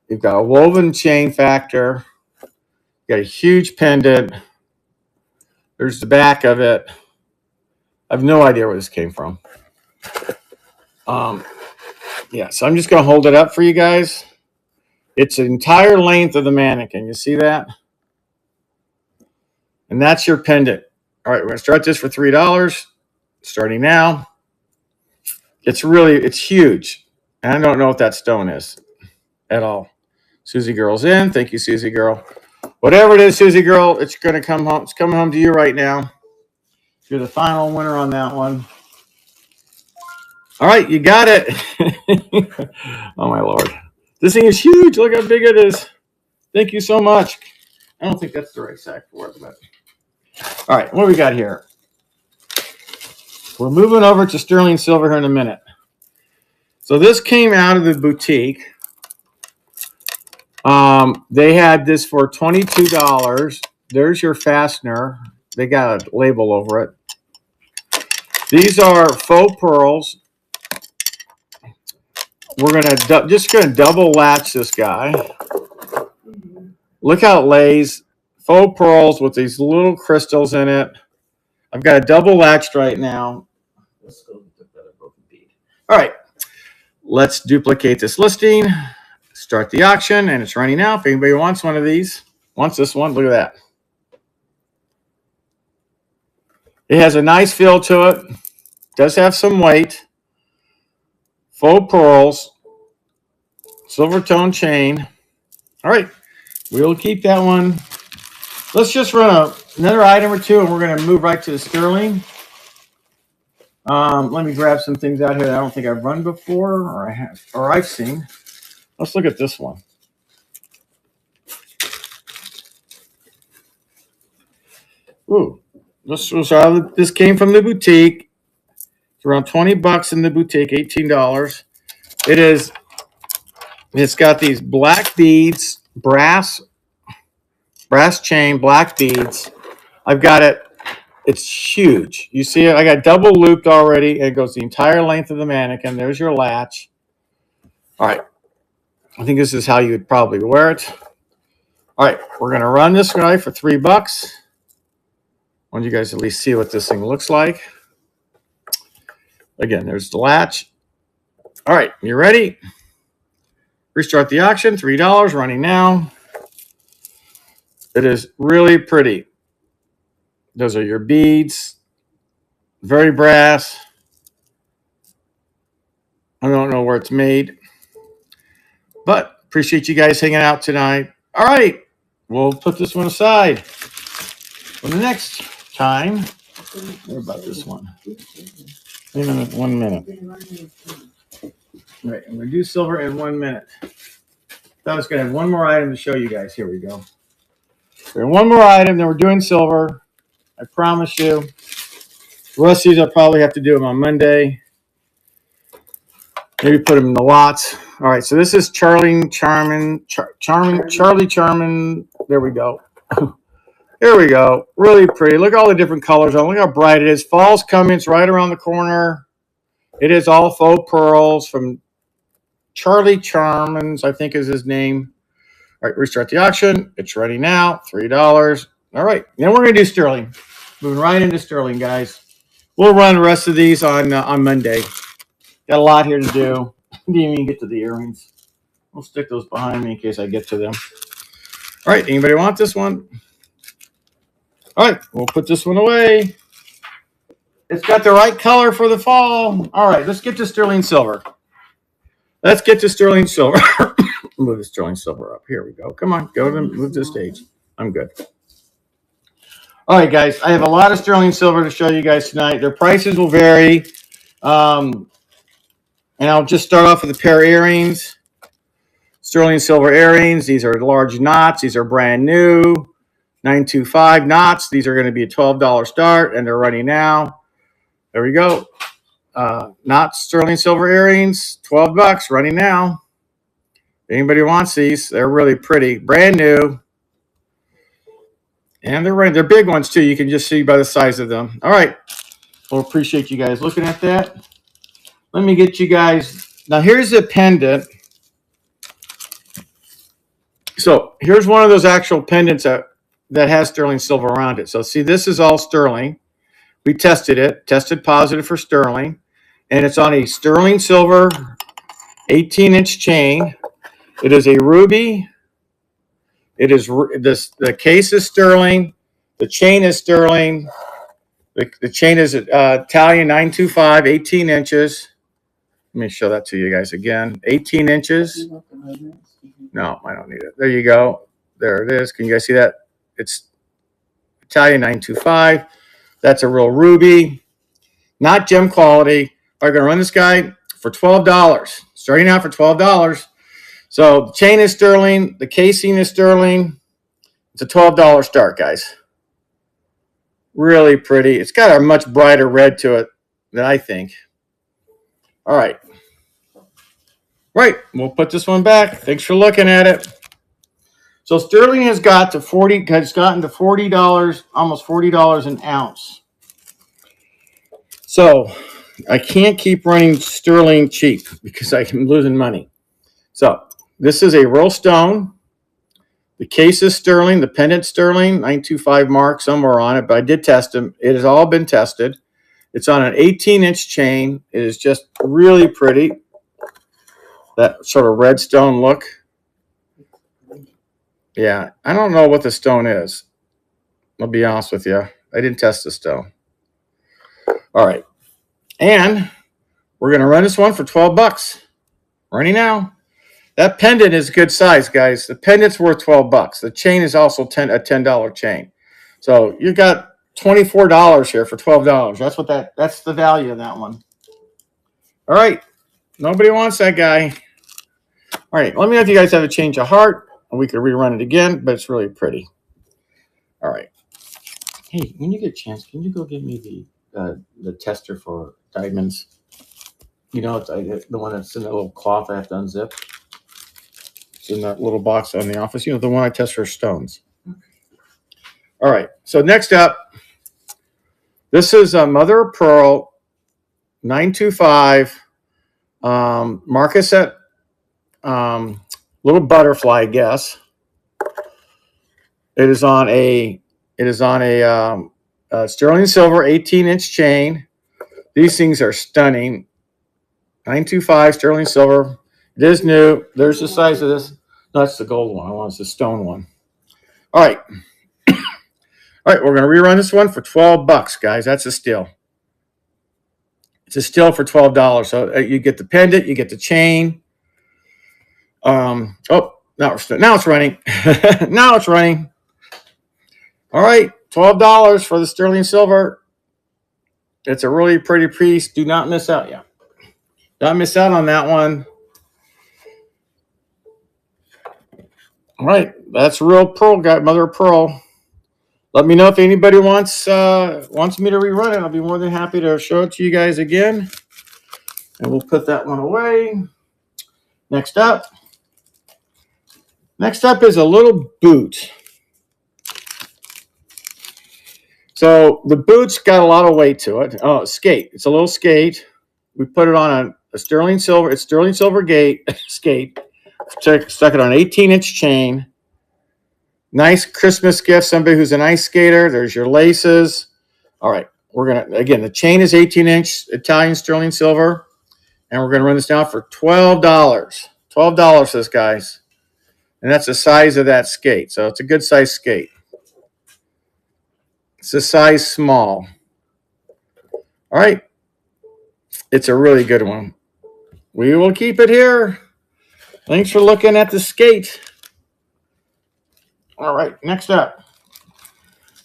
You've got a woven chain factor. You've got a huge pendant. There's the back of it. I have no idea where this came from. Yeah, so I'm just going to hold it up for you guys. It's the entire length of the mannequin. You see that? And that's your pendant. All right, we're going to start this for $3. Starting now. It's huge. And I don't know what that stone is at all. Susie Girl's in. Thank you, Susie Girl. Whatever it is, Susie Girl, it's going to come home. It's coming home to you right now. You're the final winner on that one. All right, you got it. Oh, my Lord. This thing is huge. Look how big it is. Thank you so much. I don't think that's the right sack for it. But... All right, what do we got here? We're moving over to sterling silver here in a minute. So this came out of the boutique. They had this for $22. There's your fastener. They got a label over it. These are faux pearls. We're just gonna double latch this guy. Look how it lays. Faux pearls with these little crystals in it. I've got a double latched right now. Let's go with the broken bead. All right, let's duplicate this listing. Start the auction, and it's running now. If anybody wants one of these, wants this one, look at that. It has a nice feel to it. Does have some weight. Faux pearls. Silver tone chain. All right, we'll keep that one. Let's just run another item or two, and we're going to move right to the sterling. Let me grab some things out here that I don't think I've run before, or I've seen. Let's look at this one. Ooh, this came from the boutique. It's around $20 in the boutique, $18. It's got these black beads, brass chain, black beads. I've got it. It's huge. You see it? I got double looped already. It goes the entire length of the mannequin. There's your latch. All right. I think this is how you would probably wear it. All right. We're going to run this guy for $3. I want you guys to at least see what this thing looks like. Again, there's the latch. All right. You ready? Restart the auction. $3 running now. It is really pretty. Those are your beads. Very brass. I don't know where it's made, but appreciate you guys hanging out tonight. All right, we'll put this one aside for the next time. What about this one? Wait a minute, 1 minute. All right, I'm going to do silver in 1 minute. I was going to have one more item to show you guys. Here we go. And one more item, then we're doing silver. I promise you. The rest of these I'll probably have to do them on Monday. Maybe put them in the lots. All right, so this is Charlie Charman. There we go. Here we go. Really pretty. Look at all the different colors. Look how bright it is. Fall's coming. It's right around the corner. It is all faux pearls from Charlie Charmans, I think is his name. All right, restart the auction. It's ready now. $3. All right, then we're going to do sterling. Moving right into sterling, guys. We'll run the rest of these on Monday. Got a lot here to do. Didn't even get to the earrings. We'll stick those behind me in case I get to them. All right, anybody want this one? All right, we'll put this one away. It's got the right color for the fall. All right, let's get to sterling silver. Let's get to sterling silver. Move the sterling silver up. Here we go. Come on, move to the stage. I'm good. All right, guys. I have a lot of sterling silver to show you guys tonight. Their prices will vary. And I'll just start off with a pair of earrings. Sterling silver earrings. These are large knots. These are brand new. 925 knots. These are going to be a $12 start, and they're running now. There we go. Knots sterling silver earrings. $12 running now. If anybody wants these, they're really pretty. Brand new. And they're big ones, too. You can just see by the size of them. All right. Well, appreciate you guys looking at that. Let me get you guys. Now, here's a pendant. So, here's one of those actual pendants that has sterling silver around it. So, see, this is all sterling. We tested it. Tested positive for sterling. And it's on a sterling silver 18-inch chain. It is a ruby. It is the case is sterling. The chain is sterling. The chain is Italian 925, 18 inches. Let me show that to you guys again. 18 inches. No, I don't need it. There you go. There it is. Can you guys see that? It's Italian 925. That's a real ruby. Not gem quality. We're going to run this guy for $12. Starting out for $12. So the chain is sterling. The casing is sterling. It's a $12 start, guys. Really pretty. It's got a much brighter red to it than I think. All right. Right. We'll put this one back. Thanks for looking at it. So sterling has got to has gotten to $40, almost $40 an ounce. So I can't keep running sterling cheap because I'm losing money. So this is a roll stone. The case is sterling, the pendant sterling, 925 mark somewhere on it, but I did test them. It has all been tested. It's on an 18-inch chain. It is just really pretty. That sort of red stone look. Yeah, I don't know what the stone is. I'll be honest with you. I didn't test the stone. All right. And we're going to run this one for 12 bucks. Running now. That pendant is good size, guys. The pendant's worth 12 bucks. The chain is also a $10 chain. So you got $24 here for $12. That's the value of that one. All right. Nobody wants that guy. All right. Let me know if you guys have a change of heart, and we could rerun it again, but it's really pretty. All right. Hey, when you get a chance, can you go give me the tester for diamonds? You know, it's the one that's in that little cloth I have to unzip. It's in that little box in the office. You know, the one I test for stones. All right. So next up, this is a Mother of Pearl 925 Marcasset little butterfly, I guess. It is on a sterling silver 18-inch chain. These things are stunning. 925 sterling silver. It is new. There's the size of this. No, that's the gold one. I want the stone one. All right. All right, we're going to rerun this one for 12 bucks, guys. That's a steal. It's a steal for $12. So you get the pendant, you get the chain. Now it's running. Now it's running. All right, $12 for the sterling silver. It's a really pretty piece. Do not miss out. Yeah. Don't miss out on that one. All right, that's real pearl, guy, Mother of Pearl. Let me know if anybody wants me to rerun it. I'll be more than happy to show it to you guys again. And we'll put that one away. Next up is a little boot. So the boot's got a lot of weight to it. Oh, skate. It's a little skate. We put it on a sterling silver. It's sterling silver skate. Stuck it on an 18-inch chain. Nice Christmas gift. Somebody who's an ice skater. There's your laces. All right. Again, the chain is 18-inch Italian sterling silver. And we're going to run this down for $12. $12 for this, guys. And that's the size of that skate. So it's a good size skate. It's a size small. All right. It's a really good one. We will keep it here. Thanks for looking at the skate. All right, next up.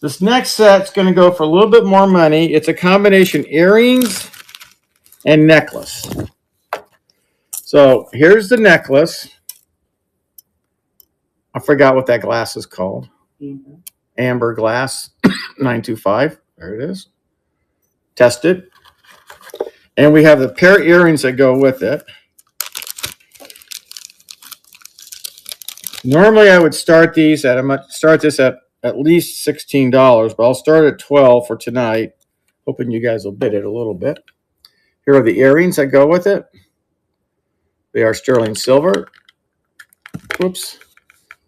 This next set's going to go for a little bit more money. It's a combination earrings and necklace. So here's the necklace. I forgot what that glass is called. Amber glass 925. There it is. Tested. And we have the pair of earrings that go with it. Normally, I would start this at least $16, but I'll start at $12 for tonight. Hoping you guys will bid it a little bit. Here are the earrings that go with it. They are sterling silver. Whoops.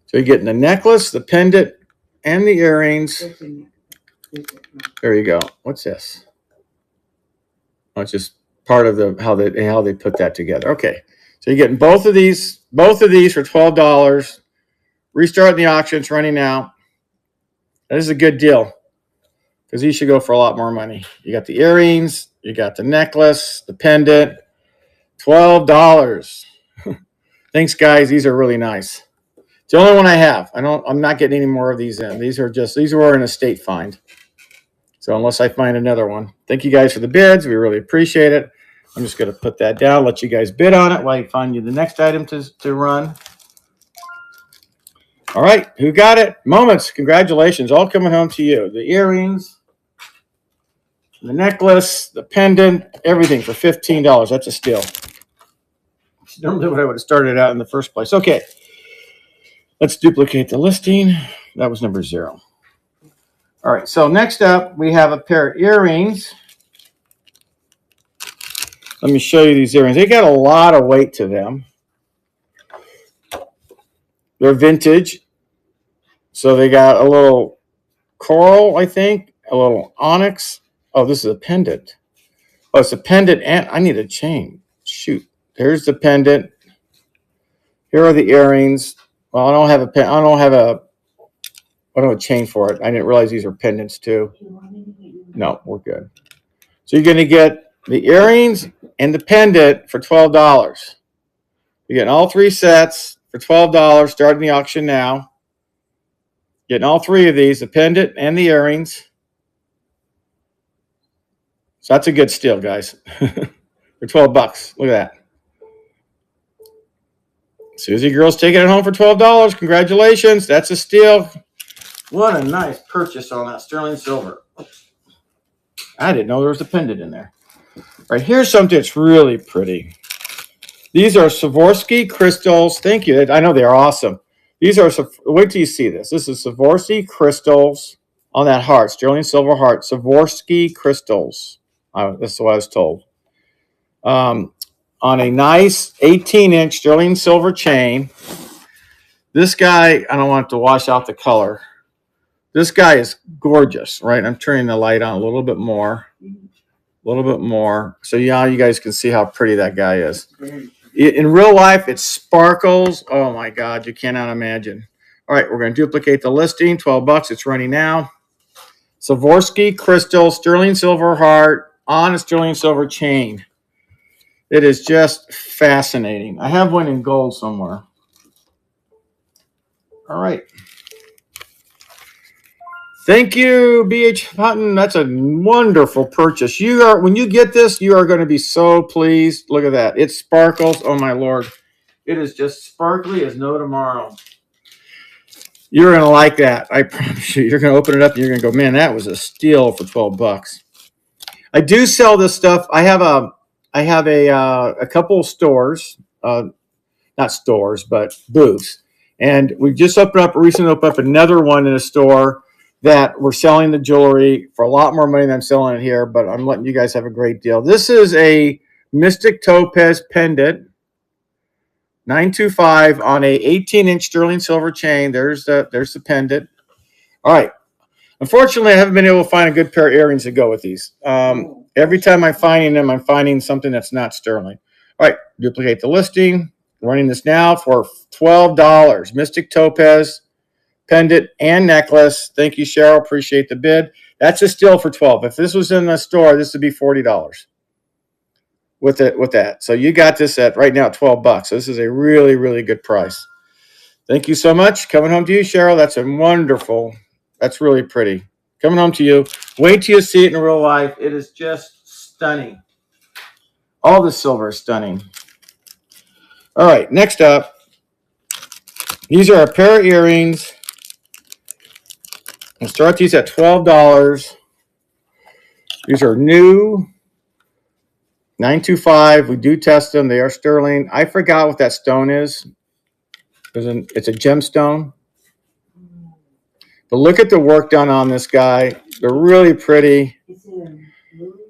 So you're getting the necklace, the pendant, and the earrings. There you go. What's this? Oh, it's just part of how they put that together. Okay. So you're getting both of these for $12. Restarting the auction. It's running now. That is a good deal because these should go for a lot more money. You got the earrings. You got the necklace, the pendant. $12. Thanks, guys. These are really nice. It's the only one I have. I'm not getting any more of these in. These were an estate find. So unless I find another one. Thank you guys for the bids. We really appreciate it. I'm just going to put that down, let you guys bid on it while I find you the next item to run. All right, who got it? Moments, congratulations, all coming home to you. The earrings, the necklace, the pendant, everything for $15. That's a steal. Normally what I would have started out in the first place. Okay. Let's duplicate the listing. That was number 0. All right. So next up, we have a pair of earrings. Let me show you these earrings. They got a lot of weight to them. They're vintage. So they got a little coral, I think, a little onyx. Oh, this is a pendant. Oh, it's a pendant, and I need a chain. Shoot. Here's the pendant. Here are the earrings. Well, I don't have a chain for it. I didn't realize these are pendants too. No, we're good. So you're going to get the earrings and the pendant for $12. You're getting all 3 sets for $12, starting the auction now. Getting all 3 of these, the pendant and the earrings. So that's a good steal, guys. For $12. Look at that. Susie Girl's taking it home for $12. Congratulations. That's a steal. What a nice purchase on that sterling silver. I didn't know there was a pendant in there. All right, here's something that's really pretty. These are Swarovski crystals. Thank you. I know they're awesome. These are, wait till you see this. This is Swarovski crystals on that heart, sterling silver heart. Swarovski crystals. This is what I was told. On a nice 18-inch sterling silver chain. This guy, I don't want to wash out the color. This guy is gorgeous, right? I'm turning the light on a little bit more. So yeah, you guys can see how pretty that guy is. In real life, it sparkles. Oh my God, you cannot imagine. All right, we're going to duplicate the listing. $12. It's running now. Swarovski crystal, sterling silver heart on a sterling silver chain. It is just fascinating. I have one in gold somewhere. All right. Thank you, BH Hutton. That's a wonderful purchase. When you get this, you are going to be so pleased. Look at that. It sparkles. Oh my Lord. It is just sparkly as no tomorrow. You're going to like that. I promise you. You're going to open it up and you're going to go, man, that was a steal for $12. I do sell this stuff. I have a couple of stores, not stores, but booths. And we just recently opened up another one in a store that we're selling the jewelry for a lot more money than I'm selling it here, but I'm letting you guys have a great deal. This is a Mystic Topaz pendant, 925 on a 18-inch sterling silver chain. There's the pendant. All right. Unfortunately, I haven't been able to find a good pair of earrings to go with these. Every time I'm finding them, I'm finding something that's not sterling. All right, duplicate the listing. Running this now for $12. Mystic Topaz pendant and necklace. Thank you, Cheryl. Appreciate the bid. That's a steal for $12. If this was in the store, this would be $40 with that. So you got this at right now $12. So this is a really, really good price. Thank you so much. Coming home to you, Cheryl. That's a wonderful. That's really pretty. Coming home to you. Wait till you see it in real life. It is just stunning. All the silver is stunning. All right, next up. These are a pair of earrings. We'll start these at $12. These are new. 925. We do test them. They are sterling. I forgot what that stone is. It's a gemstone. But look at the work done on this guy. They're really pretty. Is it a moon?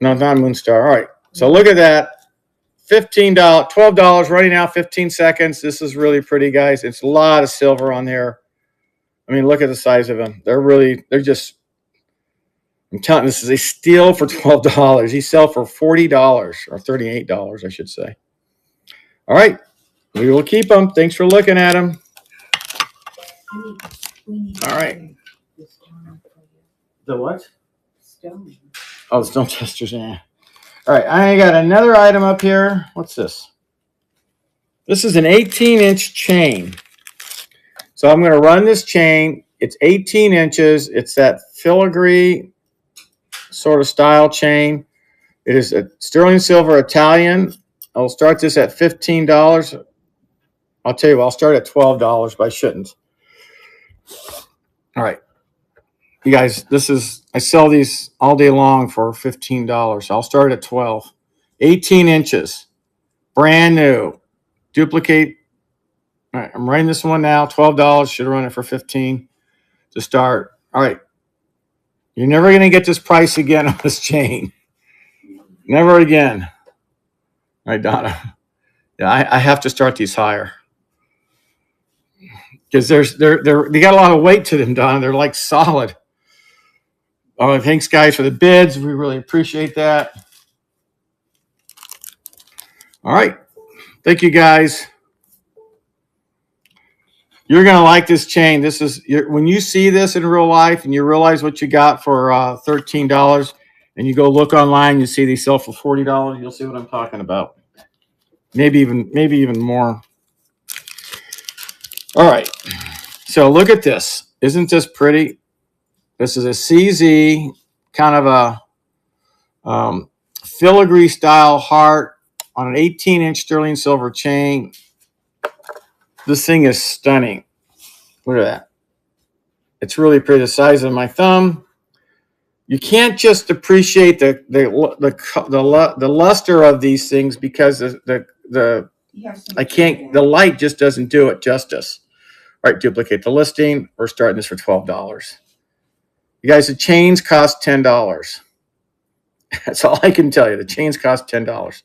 No, it's not Moonstar. All right. So look at that. $15, $12 running out 15 seconds. This is really pretty, guys. It's a lot of silver on there. I mean, look at the size of them. They're just, I'm telling you, this is a steal for $12. These sell for $40 or $38, I should say. All right. We will keep them. Thanks for looking at them. All right. The what? Stone. Oh, the stone testers. Yeah. All right, I got another item up here. What's this? This is an 18-inch chain. So I'm going to run this chain. It's 18 inches. It's that filigree sort of style chain. It is a sterling silver Italian. I'll start this at $15. I'll tell you what, I'll start at $12, but I shouldn't. All right. You guys, I sell these all day long for $15. I'll start at 12. 18 inches. Brand new. Duplicate. All right, I'm writing this one now. $12. Should have run it for 15 to start. All right. You're never going to get this price again on this chain. Never again. All right, Donna. Yeah, I have to start these higher because they got a lot of weight to them, Donna. They're like solid. Oh, thanks, guys, for the bids. We really appreciate that. All right. Thank you, guys. You're going to like this chain. This is when you see this in real life and you realize what you got for $13 and you go look online, you see these sell for $40. You'll see what I'm talking about. Maybe even more. All right. So look at this. Isn't this pretty? This is a CZ, kind of a filigree style heart on an 18-inch sterling silver chain. This thing is stunning. Look at that. It's really pretty, the size of my thumb. You can't just appreciate the luster of these things because the light just doesn't do it justice. All right, duplicate the listing. We're starting this for $12. You guys, the chains cost $10. That's all I can tell you. The chains cost $10.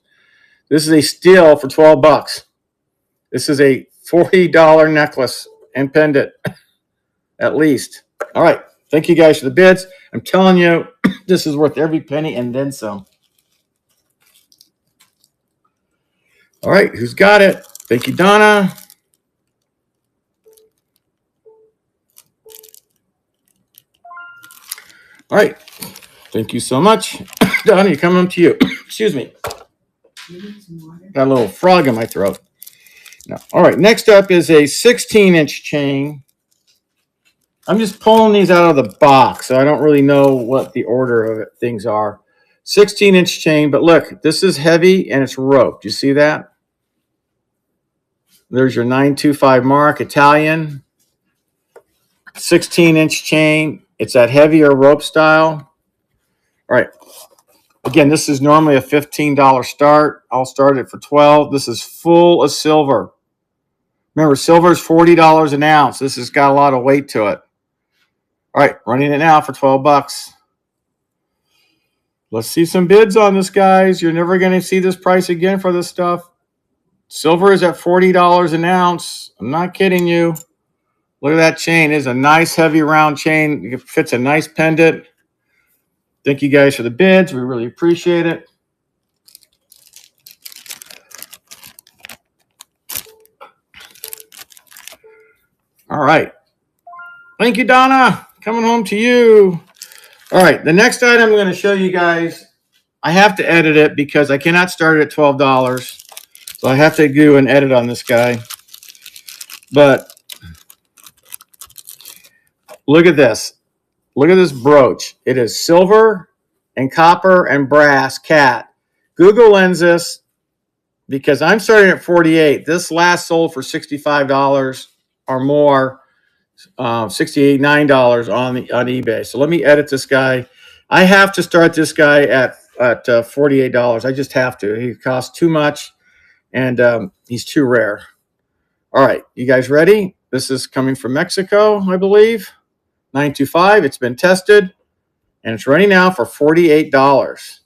This is a steal for $12. This is a $40 necklace and pendant, at least. All right. Thank you guys for the bids. I'm telling you, this is worth every penny and then some. All right. Who's got it? Thank you, Donna. All right. Thank you so much. Donna, coming to you. Excuse me. Got a little frog in my throat. No. All right. Next up is a 16-inch chain. I'm just pulling these out of the box, so I don't really know what the order of things are. 16-inch chain, but look, this is heavy and it's roped. You see that? There's your 925 mark, Italian. 16-inch chain. It's that heavier rope style. All right. Again, this is normally a $15 start. I'll start it for $12. This is full of silver. Remember, silver is $40 an ounce. This has got a lot of weight to it. All right, running it now for $12. Let's see some bids on this, guys. You're never going to see this price again for this stuff. Silver is at $40 an ounce. I'm not kidding you. Look at that chain. It's a nice, heavy, round chain. It fits a nice pendant. Thank you guys for the bids. We really appreciate it. All right. Thank you, Donna. Coming home to you. All right. The next item I'm going to show you guys, I have to edit it because I cannot start it at $12. So I have to do an edit on this guy. But look at this. Look at this brooch. It is silver and copper and brass cat. Google Lens this because I'm starting at $48. This last sold for $65 or more, $68, $9 on eBay. So let me edit this guy. I have to start this guy at $48. I just have to. He costs too much, and he's too rare. All right, you guys ready? This is coming from Mexico, I believe. 925. It's been tested, and it's running now for $48.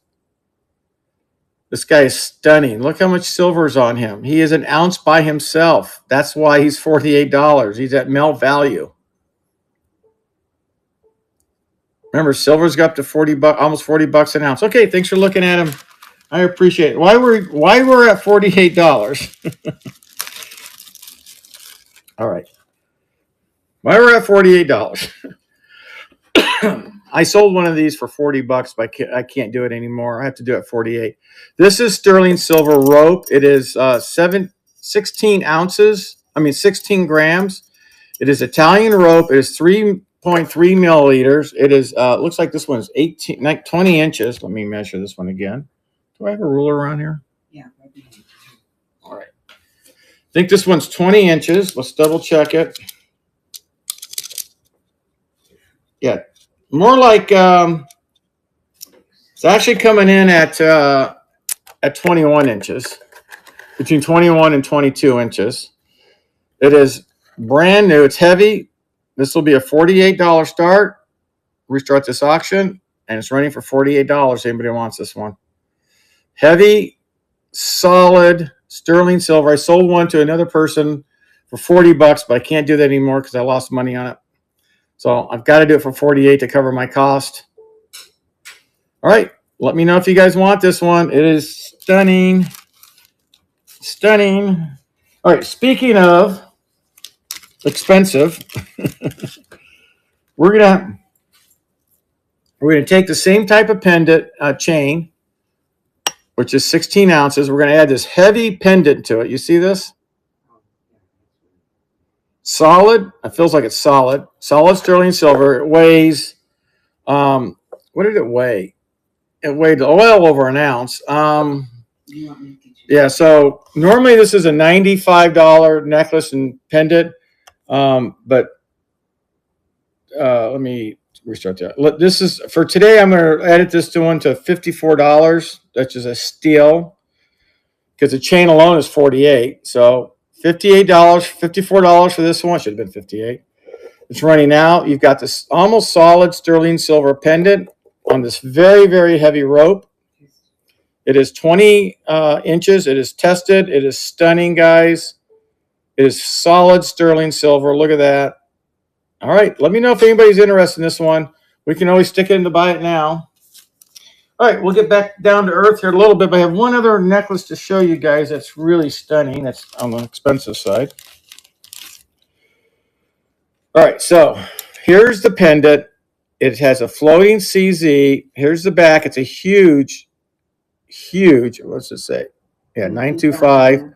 This guy is stunning. Look how much silver is on him. He is an ounce by himself. That's why he's $48. He's at melt value. Remember, silver's got up to $40, almost $40 an ounce. Okay, thanks for looking at him. I appreciate it. Why we're at $48? All right. Why we're at $48? I sold one of these for $40, but I can't do it anymore. I have to do it at $48. This is sterling silver rope. It is 16 ounces. 16 grams. It is Italian rope. It is 3.3 milliliters. It is looks like this one is 20 inches. Let me measure this one again. Do I have a ruler around here? Yeah. All right. I think this one's 20 inches. Let's double check it. Yeah, more like it's actually coming in at 21 inches. between 21 and 22 inches. It is brand new. It's heavy. This will be a $48 start. Restart this auction, and it's running for $48. Anybody wants this one? Heavy, solid sterling silver. I sold one to another person for $40, but I can't do that anymore because I lost money on it. So I've got to do it for $48 to cover my cost. All right, let me know if you guys want this one. It is stunning, stunning. All right, speaking of expensive, we're gonna take the same type of pendant chain, which is 16 ounces. We're gonna add this heavy pendant to it. You see this? Solid. It feels like it's solid. Solid sterling silver. It weighs. What did it weigh? It weighed well over an ounce. Yeah. So normally this is a $95 necklace and pendant, but let me restart that. This is for today. I'm going to edit this one to $54. That's just a steal because the chain alone is $48. So $58, $54 for this one. Should have been $58. It's running out. You've got this almost solid sterling silver pendant on this very, very heavy rope. It is 20 inches. It is tested. It is stunning, guys. It is solid sterling silver. Look at that. All right. Let me know if anybody's interested in this one. We can always stick it in to buy it now. All right. We'll get back down to earth here a little bit, but I have one other necklace to show you guys that's really stunning. That's on the expensive side. All right. So here's the pendant. It has a floating CZ. Here's the back. It's a huge, what's it say? Yeah, 925.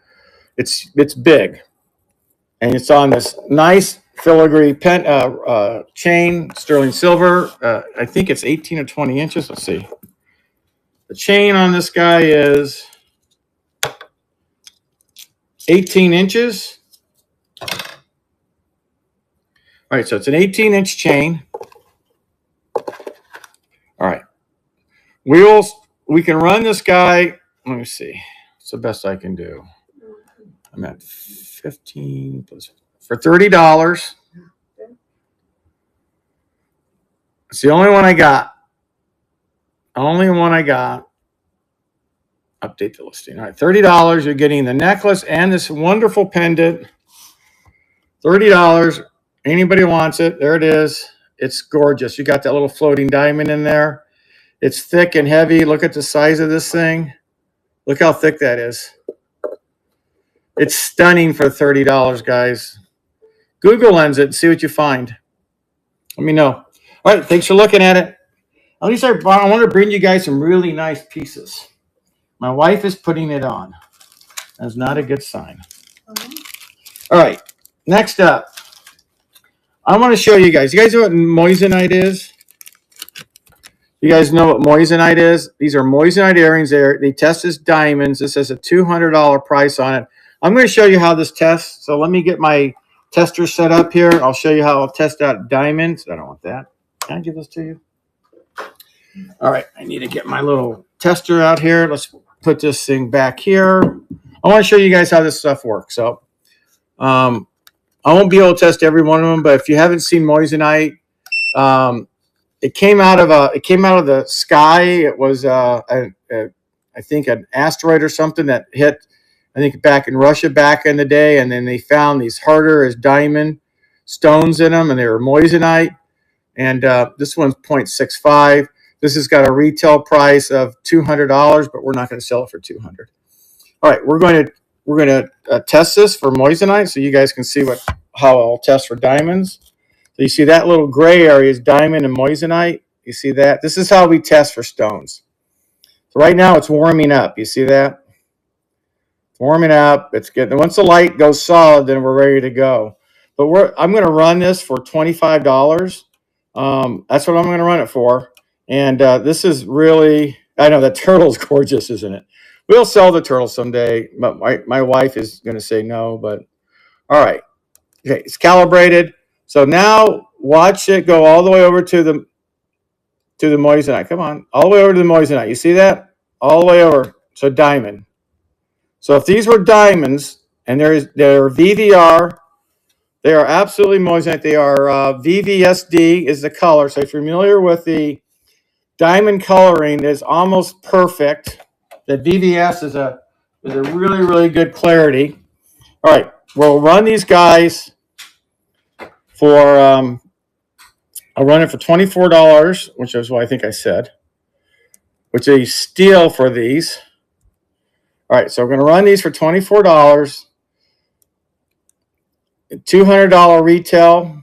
It's big. And it's on this nice filigree chain, sterling silver. I think it's 18 or 20 inches. Let's see. The chain on this guy is 18 inches. All right, so it's an 18-inch chain. All right. We can run this guy. Let me see. What's the best I can do? I'm at 15 plus for $30. It's the only one I got. Update the listing. All right, $30. You're getting the necklace and this wonderful pendant. $30. Anybody wants it? There it is. It's gorgeous. You got that little floating diamond in there. It's thick and heavy. Look at the size of this thing. Look how thick that is. It's stunning for $30, guys. Google Lens it and see what you find. Let me know. All right, thanks for looking at it. At least I want to bring you guys some really nice pieces. My wife is putting it on. That's not a good sign. All right, next up. I want to show you guys. You guys know what moissanite is? You guys know what moissanite is? These are moissanite earrings. They test as diamonds. This has a $200 price on it. I'm going to show you how this tests. So let me get my tester set up here. I'll show you how I'll test out diamonds. I don't want that. Can I give this to you? All right. I need to get my little tester out here. Let's put this thing back here. I want to show you guys how this stuff works. So I won't be able to test every one of them, but if you haven't seen moissanite, it came out of the sky. It was I think an asteroid or something that hit, I think back in Russia back in the day, and then they found these harder as diamond stones in them, and they were moissanite. And this one's 0.65. This has got a retail price of $200, but we're not going to sell it for $200. All right, we're going to test this for moissanite, so you guys can see how I'll test for diamonds. So you see that little gray area is diamond and moissanite. You see that? This is how we test for stones. So right now it's warming up. You see that? It's warming up. It's good. And once the light goes solid, then we're ready to go. But I'm going to run this for $25. That's what I'm going to run it for. And this is really, I know that turtle's gorgeous, isn't it? We'll sell the turtle someday, but my wife is going to say no. But all right. Okay, it's calibrated. So now watch it go all the way over to the moissanite. Come on, all the way over to the moissanite. You see that? All the way over. So diamond. So if these were diamonds and they're VVR, they are absolutely moissanite. They are VVSD is the color. So if you're familiar with the diamond coloring, is almost perfect. The VVS is a really, really good clarity. All right, we'll run these guys for I'll run it for $24, which is what I think I said, which is a steal for these. All right, so we're going to run these for $24, $200 retail.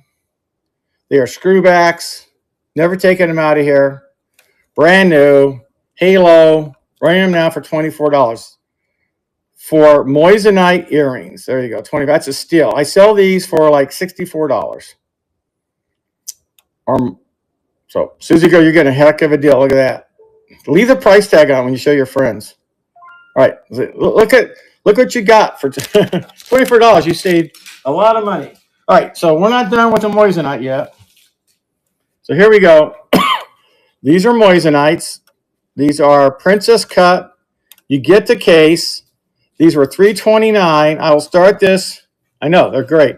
They are screwbacks. Never taken them out of here. Brand new. Halo. Running them now for $24. For moissanite earrings. There you go. 20. That's a steal. I sell these for like $64. So, Susie Go, you're getting a heck of a deal. Look at that. Leave the price tag on when you show your friends. All right. Look what you got for $24. You saved a lot of money. All right. So we're not done with the moissanite yet. So here we go. These are moissanites. These are princess cut. You get the case. These were $329. I will start this. I know they're great.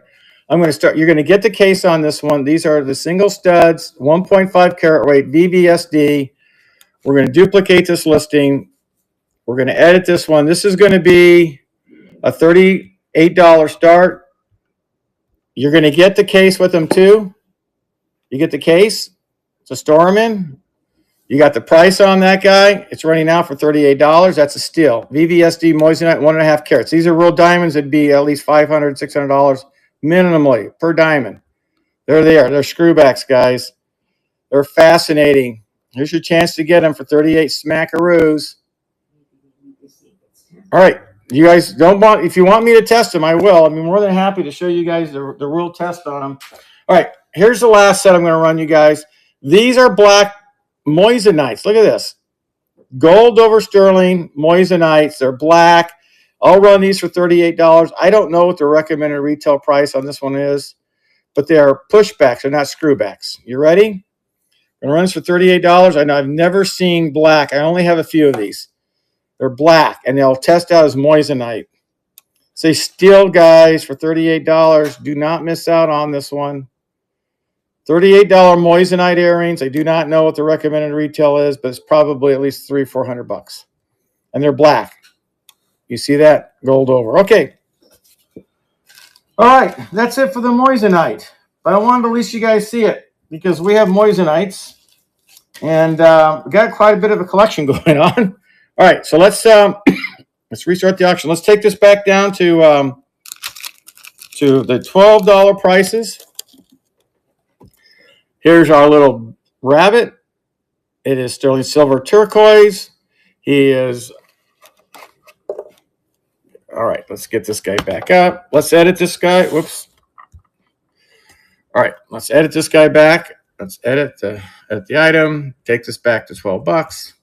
I'm going to start. You're going to get the case on this one. These are the single studs, 1.5 carat weight, VVSD. We're going to duplicate this listing. We're going to edit this one. This is going to be a $38 start. You're going to get the case with them too. You get the case to store them in. You got the price on that guy. It's running out for $38. That's a steal. VVSD moissanite, 1.5 carats. These are real diamonds. It'd be at least $500, $600 minimally per diamond. They're there. They're screwbacks, guys. They're fascinating. Here's your chance to get them for 38 smackaroos. All right. You guys don't want, if you want me to test them, I will. I'd be more than happy to show you guys the real test on them. All right. Here's the last set I'm going to run you guys. These are black moissanites. Look at this. Gold over sterling moissanites. They're black. I'll run these for $38. I don't know what the recommended retail price on this one is, but they are pushbacks. They're not screwbacks. You ready? I'm going to run this for $38. I know I've never seen black. I only have a few of these. They're black, and they'll test out as moissanite. Say steal, guys, for $38. Do not miss out on this one. $38 moissanite earrings. I do not know what the recommended retail is, but it's probably at least $300-400. And they're black. You see that? Gold over. Okay. All right. That's it for the moissanite. But I wanted to at least you guys see it because we have moissanites. And we got quite a bit of a collection going on. All right. So let's restart the auction. Let's take this back down to the $12 prices. Here's our little rabbit. It is sterling silver turquoise. He is, all right, let's get this guy back up. Let's edit this guy. Whoops. All right, let's edit this guy back. Let's edit the item. Take this back to $12.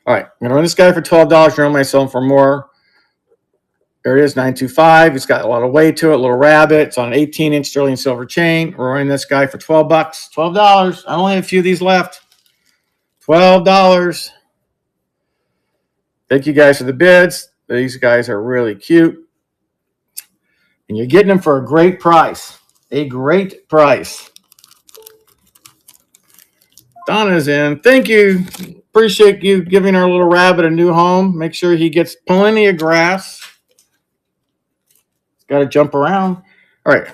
All right, I'm going to run this guy for $12. Run myself for more. There it is, 925. It's got a lot of weight to it, a little rabbit. It's on an 18-inch sterling silver chain. We're running this guy for $12. $12. I only have a few of these left. $12. Thank you guys for the bids. These guys are really cute. And you're getting them for a great price. A great price. Donna's in. Thank you. Appreciate you giving our little rabbit a new home. Make sure he gets plenty of grass. Got to jump around. All right.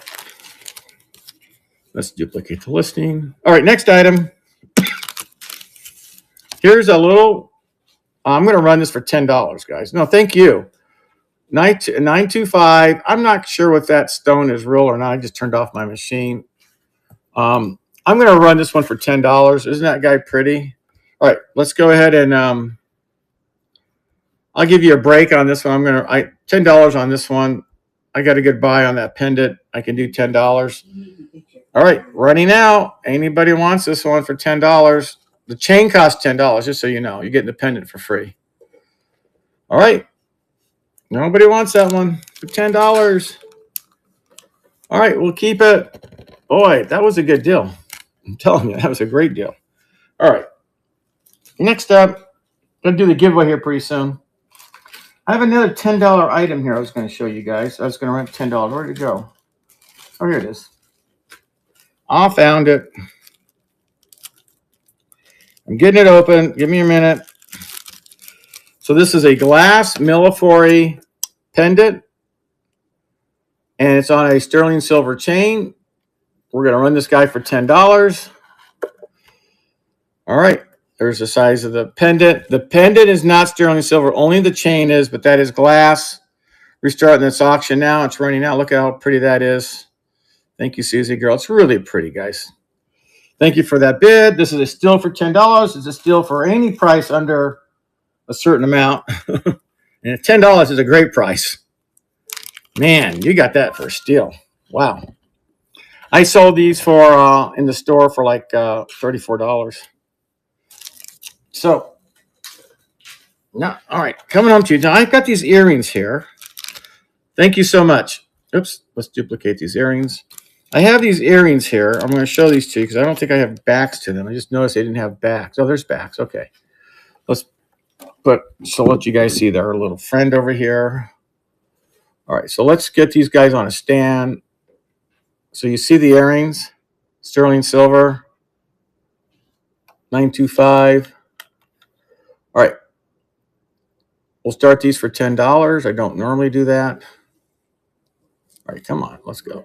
Let's duplicate the listing. All right, next item. Here's a little, I'm going to run this for $10, guys. No, thank you. 925. I'm not sure what that stone is real or not. I just turned off my machine. I'm going to run this one for $10. Isn't that guy pretty? All right, let's go ahead and I'll give you a break on this one. I'm going to $10 on this one. I got a good buy on that pendant. I can do $10. All right, running out. Anybody wants this one for $10? The chain costs $10, just so you know. You're getting the pendant for free. All right. Nobody wants that one for $10. All right, we'll keep it. Boy, that was a good deal. I'm telling you, that was a great deal. All right. Next up, I'm going to do the giveaway here pretty soon. I have another $10 item here I was going to show you guys. I was going to rent $10. Where did it go? Oh, here it is. I found it. I'm getting it open. Give me a minute. So this is a glass Millefiori pendant, and it's on a sterling silver chain. We're going to run this guy for $10. All right. There's the size of the pendant. The pendant is not sterling silver. Only the chain is, but that is glass. We're starting this auction now. It's running out. Look at how pretty that is. Thank you, Susie girl. It's really pretty, guys. Thank you for that bid. This is a steal for $10. It's a steal for any price under a certain amount. And $10 is a great price. Man, you got that for a steal. Wow. I sold these for in the store for like $34. So, no, all right. Coming on to you. Now, I've got these earrings here. Thank you so much. Oops, let's duplicate these earrings. I have these earrings here. I'm going to show these to you because I don't think I have backs to them. I just noticed they didn't have backs. Oh, there's backs. Okay. So let you guys see our little friend over here. All right, so let's get these guys on a stand. So you see the earrings, sterling silver, 925. All right, we'll start these for $10. I don't normally do that. All right, come on, let's go.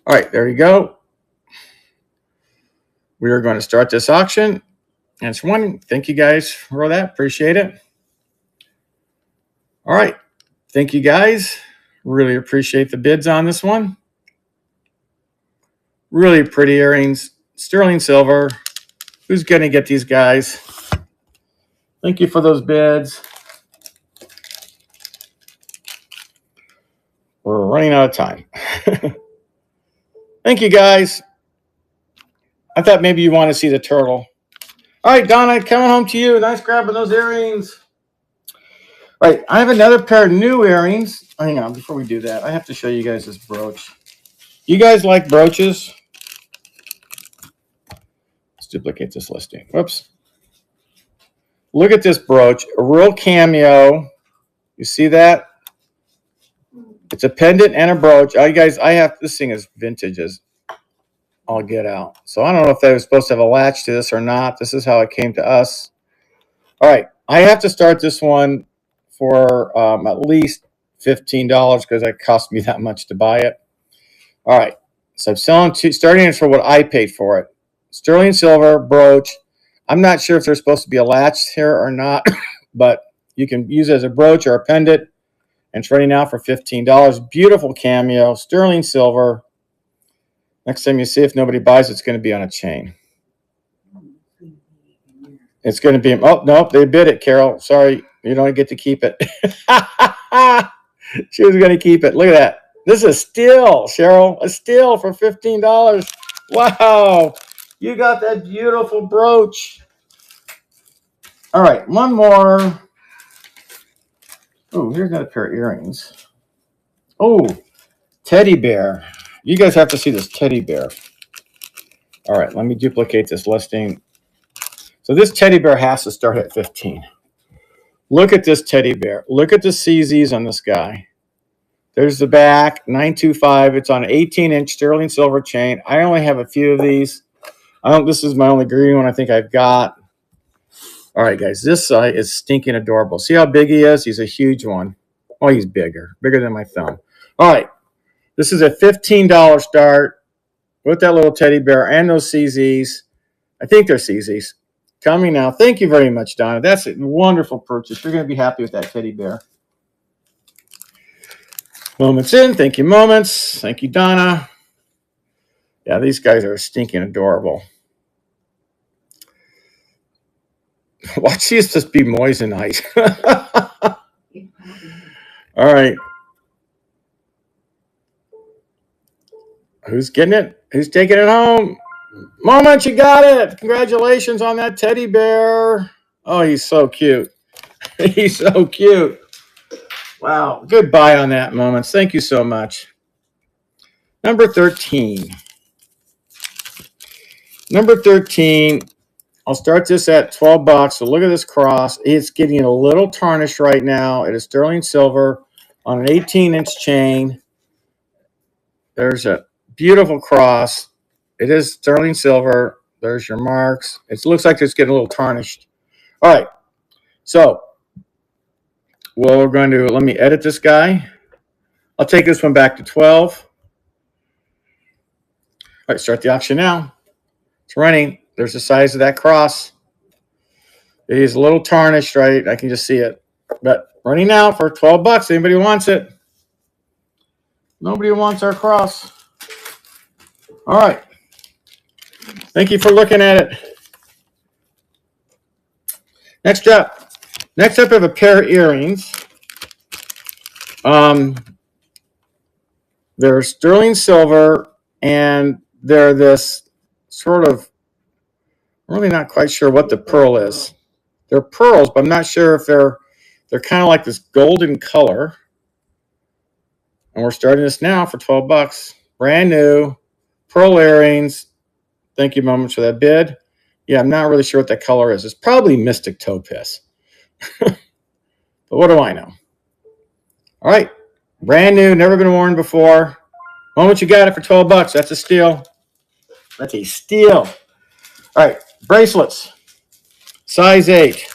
All right, there you go. We are going to start this auction. And it's one. Thank you guys for that. Appreciate it. All right. Thank you guys. Really appreciate the bids on this one. Really pretty earrings. Sterling silver. Who's going to get these guys? Thank you for those bids. We're running out of time. Thank you guys. I thought maybe you want to see the turtle. All right, Donna, coming home to you. Nice grabbing those earrings. All right, I have another pair of new earrings. Hang on, before we do that, I have to show you guys this brooch. You guys like brooches? Let's duplicate this listing. Whoops. Look at this brooch, a real cameo. You see that? It's a pendant and a brooch. Oh, you guys, this thing is vintage as all get out. So I don't know if they were supposed to have a latch to this or not. This is how it came to us. All right, I have to start this one for at least $15 because it cost me that much to buy it. All right, so I'm starting it for what I paid for it. Sterling silver brooch. I'm not sure if there's supposed to be a latch here or not, but you can use it as a brooch or a pendant. And it's running out for $15. Beautiful cameo, sterling silver. Next time you see if nobody buys it, it's going to be on a chain. It's going to be, oh, no, they bid it, Carol. Sorry, you don't get to keep it. She was going to keep it. Look at that. This is a steal, Cheryl. A steal for $15. Wow. You got that beautiful brooch. All right, one more. Oh, here's another pair of earrings. Oh, teddy bear. You guys have to see this teddy bear. All right, let me duplicate this listing. So this teddy bear has to start at 15. Look at this teddy bear. Look at the CZs on this guy. There's the back, 925. It's on an 18-inch sterling silver chain. I only have a few of these. This is my only green one I think I've got. All right, guys, this side is stinking adorable. See how big he is? He's a huge one. Oh, he's bigger than my thumb. All right, this is a $15 start with that little teddy bear and those CZs. I think they're CZs. Coming now. Thank you very much, Donna. That's a wonderful purchase. You're going to be happy with that teddy bear. Moments in. Thank you, Moments. Thank you, Donna. Yeah, these guys are stinking adorable. Watch these just be moissanite. All right. Who's getting it? Who's taking it home? Moment, you got it. Congratulations on that teddy bear. Oh, he's so cute. He's so cute. Wow. Goodbye on that, Moments. Thank you so much. Number 13. Number 13. I'll start this at 12 bucks. So look at this cross. It's getting a little tarnished right now. It is sterling silver on an 18-inch chain. There's a beautiful cross. It is sterling silver. There's your marks. It looks like it's getting a little tarnished. All right. So we're going to, let me edit this guy. I'll take this one back to 12. All right, start the auction now. It's running. There's the size of that cross. It is a little tarnished, right? I can just see it. But running now for 12 bucks. Anybody wants it? Nobody wants our cross. All right. Thank you for looking at it. Next up, I have a pair of earrings. They're sterling silver, and they're this sort of, I'm really not quite sure what the pearl is. They're pearls, but I'm not sure if they're kind of like this golden color. And we're starting this now for 12 bucks. Brand new pearl earrings. Thank you, Moments, for that bid. Yeah, I'm not really sure what that color is. It's probably Mystic Topaz. But what do I know? All right. Brand new, never been worn before. Moment, you got it for 12 bucks. That's a steal. That's a steal. All right. Bracelets. Size 8.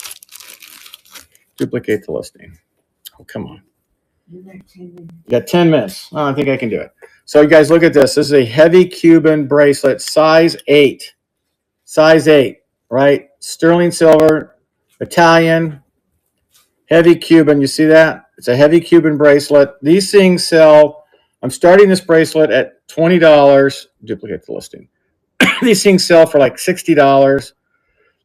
Duplicate the listing. Oh, come on. You got 10 minutes. You got 10 minutes. Oh, I think I can do it. So you guys look at this. This is a heavy Cuban bracelet, size 8. Size 8, right? Sterling silver, Italian, heavy Cuban. You see that? It's a heavy Cuban bracelet. These things sell. I'm starting this bracelet at $20. Duplicate the listing. These things sell for like $60.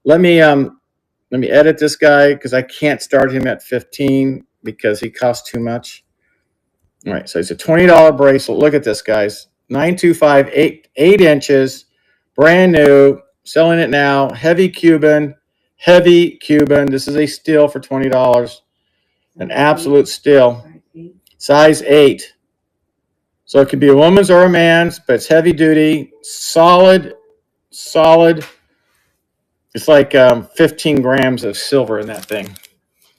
Let me edit this guy because I can't start him at 15 because he costs too much. All right, so it's a $20 bracelet. Look at this, guys. 925, 8 inches, brand new, selling it now. Heavy Cuban. This is a steal for $20. An absolute steal. Size 8. So it could be a woman's or a man's, but it's heavy duty, solid. It's like 15 grams of silver in that thing.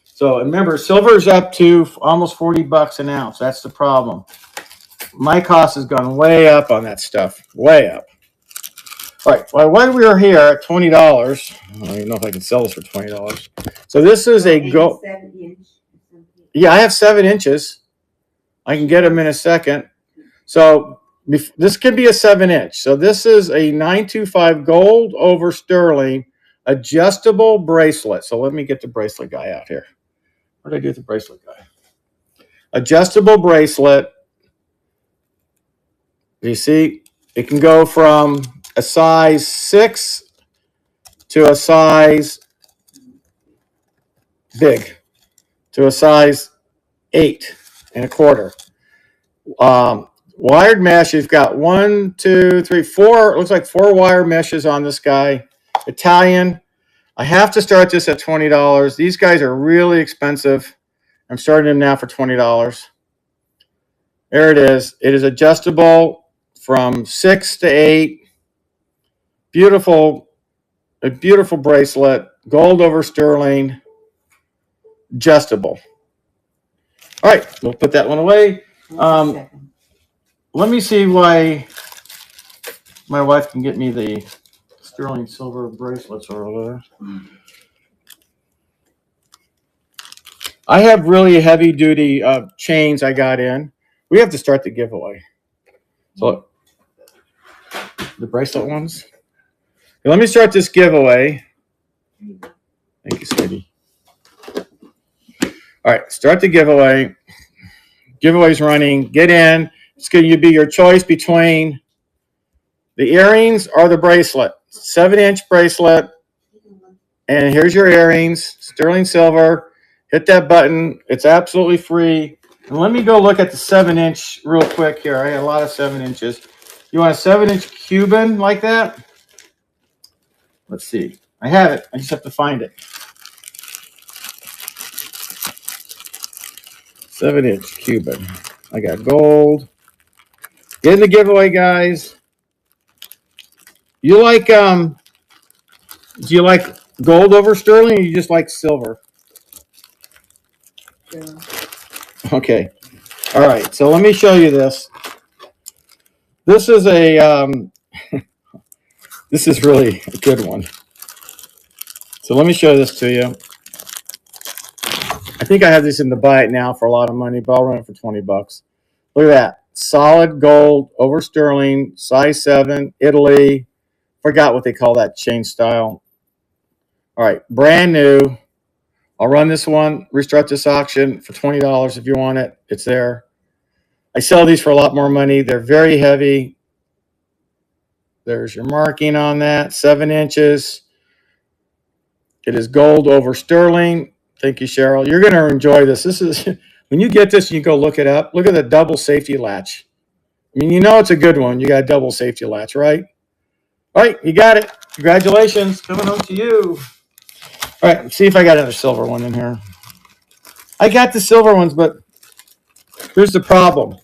So remember, silver's up to almost 40 bucks an ounce. That's the problem. My cost has gone way up on that stuff. Way up. All right. Well, when we were here at $20, I don't even know if I can sell this for $20. So this is a go. 7 inch. Yeah, I have 7 inches. I can get them in a second. So this could be a 7-inch. So this is a 925 gold over sterling adjustable bracelet. So let me get the bracelet guy out here. What did I do with the bracelet guy? Adjustable bracelet. You see, it can go from a size 6 to a size big, to a size 8 1/4. Wired mesh, you've got 1, 2, 3, 4, it looks like 4 wire meshes on this guy. Italian. I have to start this at $20. These guys are really expensive. I'm starting them now for $20. There it is. It is adjustable from 6 to 8. Beautiful, a beautiful bracelet. Gold over sterling. Adjustable. All right, we'll put that one away. Let me see why my wife can get me the sterling silver bracelets or whatever. I have really heavy duty chains I got in. We have to start the giveaway. So the bracelet ones. Let me start this giveaway. Thank you, sweetie. All right, start the giveaway. Giveaway's running. Get in. It's going to be your choice between the earrings or the bracelet. 7-inch bracelet. And here's your earrings. Sterling silver. Hit that button. It's absolutely free. And let me go look at the 7-inch real quick here. I got a lot of 7 inches. You want a 7-inch Cuban like that? Let's see. I have it. I just have to find it. 7-inch Cuban. I got gold. Get in the giveaway, guys. You like Do you like gold over sterling, or you just like silver? Sterling. Okay. All right. So let me show you this. This is a this is really a good one. So let me show this to you. I think I have this in the buy it now for a lot of money, but I'll run it for $20. Look at that. Solid gold over sterling, size 7, Italy. Forgot what they call that chain style. All right, brand new. I'll run this one, restart this auction for $20 if you want it. It's there. I sell these for a lot more money. They're very heavy. There's your marking on that, 7 inches. It is gold over sterling. Thank you, Cheryl. You're going to enjoy this. This is, when you get this, you go look it up. Look at the double safety latch. I mean, you know it's a good one. You got a double safety latch, right? All right, you got it. Congratulations. Coming home to you. All right, let's see if I got another silver one in here. I got the silver ones, but here's the problem.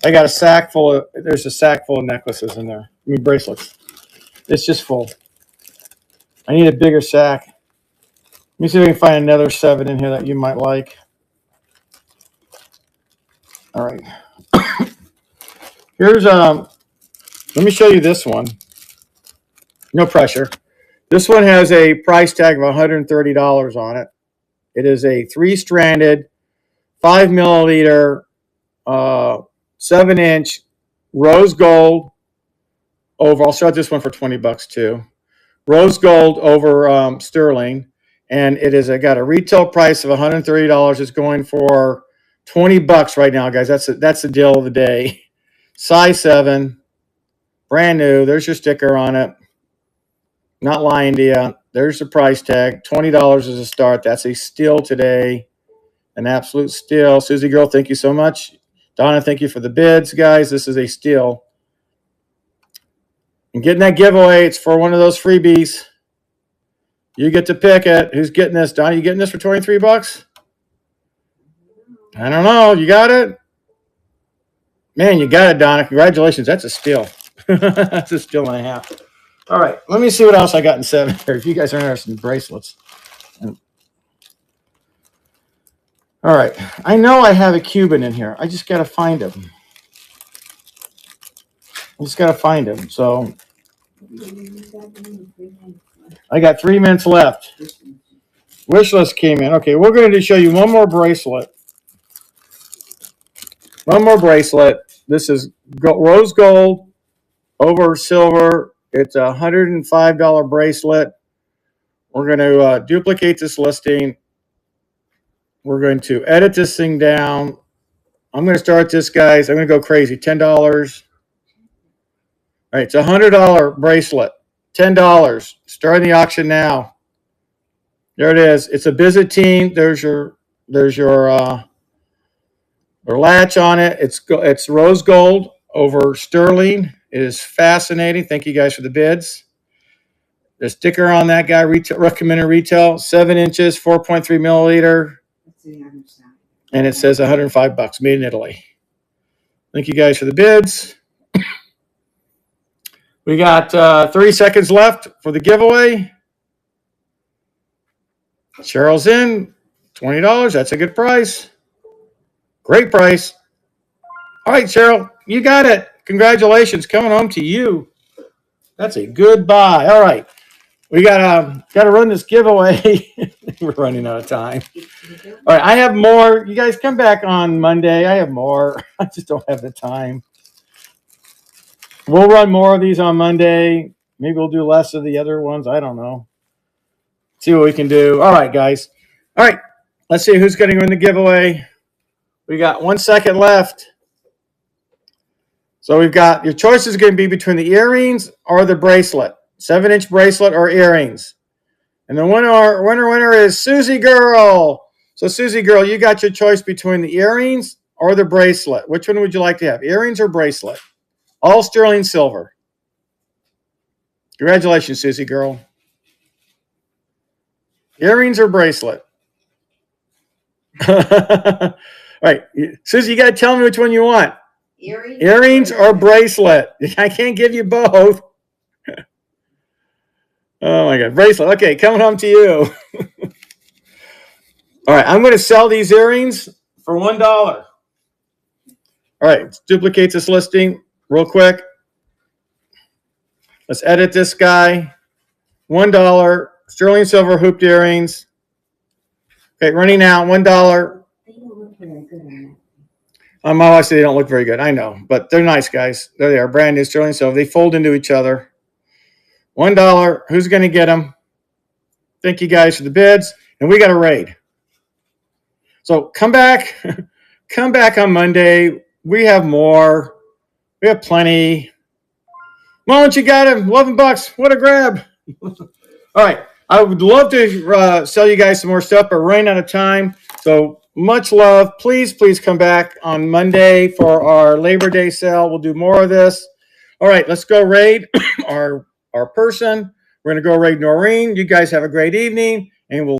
I got a sack full of, there's a sack full of necklaces in there. I mean, bracelets. It's just full. I need a bigger sack. Let me see if I can find another 7 in here that you might like. All right. Here's, let me show you this one. No pressure. This one has a price tag of $130 on it. It is a 3-stranded, 5 milliliter, 7 inch rose gold over. I'll start this one for $20 too. Rose gold over sterling, and it is got a retail price of $130. It's going for $20 right now, guys. That's the deal of the day. Size 7, brand new. There's your sticker on it. Not lying to you. There's the price tag. $20 is a start. That's a steal today. An absolute steal. Susie Girl, thank you so much. Donna, thank you for the bids, guys. This is a steal. And getting that giveaway, it's for one of those freebies. You get to pick it. Who's getting this? Donna, you getting this for $23? I don't know. You got it? Man, you got it, Donna. Congratulations. That's a steal. That's a steal and a half. All right. Let me see what else I got in 7 here. If you guys are interested in bracelets. All right. I know I have a Cuban in here. I just got to find him. So I got 3 minutes left. Wish list came in. Okay, we're going to show you one more bracelet. This is rose gold over silver. It's a $105 bracelet. We're going to duplicate this listing. We're going to edit this thing down. I'm going to start this, guys. I'm going to go crazy. $10. All right, it's a $100 bracelet. $10. Starting the auction now. There it is. It's a Byzantine. There's your latch on it. It's rose gold over sterling. It is fascinating. Thank you guys for the bids. The sticker on that guy, recommended retail, 7 inches, 4.3 milliliter. And it says $105, made in Italy. Thank you guys for the bids. We got 30 seconds left for the giveaway. Cheryl's in, $20. That's a good price. Great price. All right, Cheryl, you got it. Congratulations, coming home to you. That's a good buy. All right, we got to run this giveaway. We're running out of time. All right, I have more. You guys come back on Monday. I have more. I just don't have the time. We'll run more of these on Monday. Maybe we'll do less of the other ones. I don't know. See what we can do. All right, guys. All right, let's see who's going to win the giveaway. We got 1 second left. So we've got your choice is going to be between the earrings or the bracelet. 7-inch bracelet or earrings. And the winner is Susie Girl. So Susie Girl, you got your choice between the earrings or the bracelet. Which one would you like to have? Earrings or bracelet? All sterling silver. Congratulations, Susie Girl. Earrings or bracelet? All right. Susie, you got to tell me which one you want. Earrings or bracelet? I can't give you both. Oh my God. Bracelet. Okay, coming home to you. All right, I'm going to sell these earrings for $1. All right, let's duplicate this listing real quick. Let's edit this guy. $1 sterling silver hooped earrings. Okay, running out $1. They don't look very good on My wife said they don't look very good. I know, but they're nice guys. There they are, brand new sterling silver. They fold into each other. $1. Who's going to get them? Thank you guys for the bids, and we got a raid. So come back, come back on Monday. We have more. We have plenty. Mullen, you got him. $11. What a grab. All right. I would love to sell you guys some more stuff, but we're running out of time. So much love. Please, please come back on Monday for our Labor Day sale. We'll do more of this. All right, let's go raid our person. We're going to go raid Noreen. You guys have a great evening, and we'll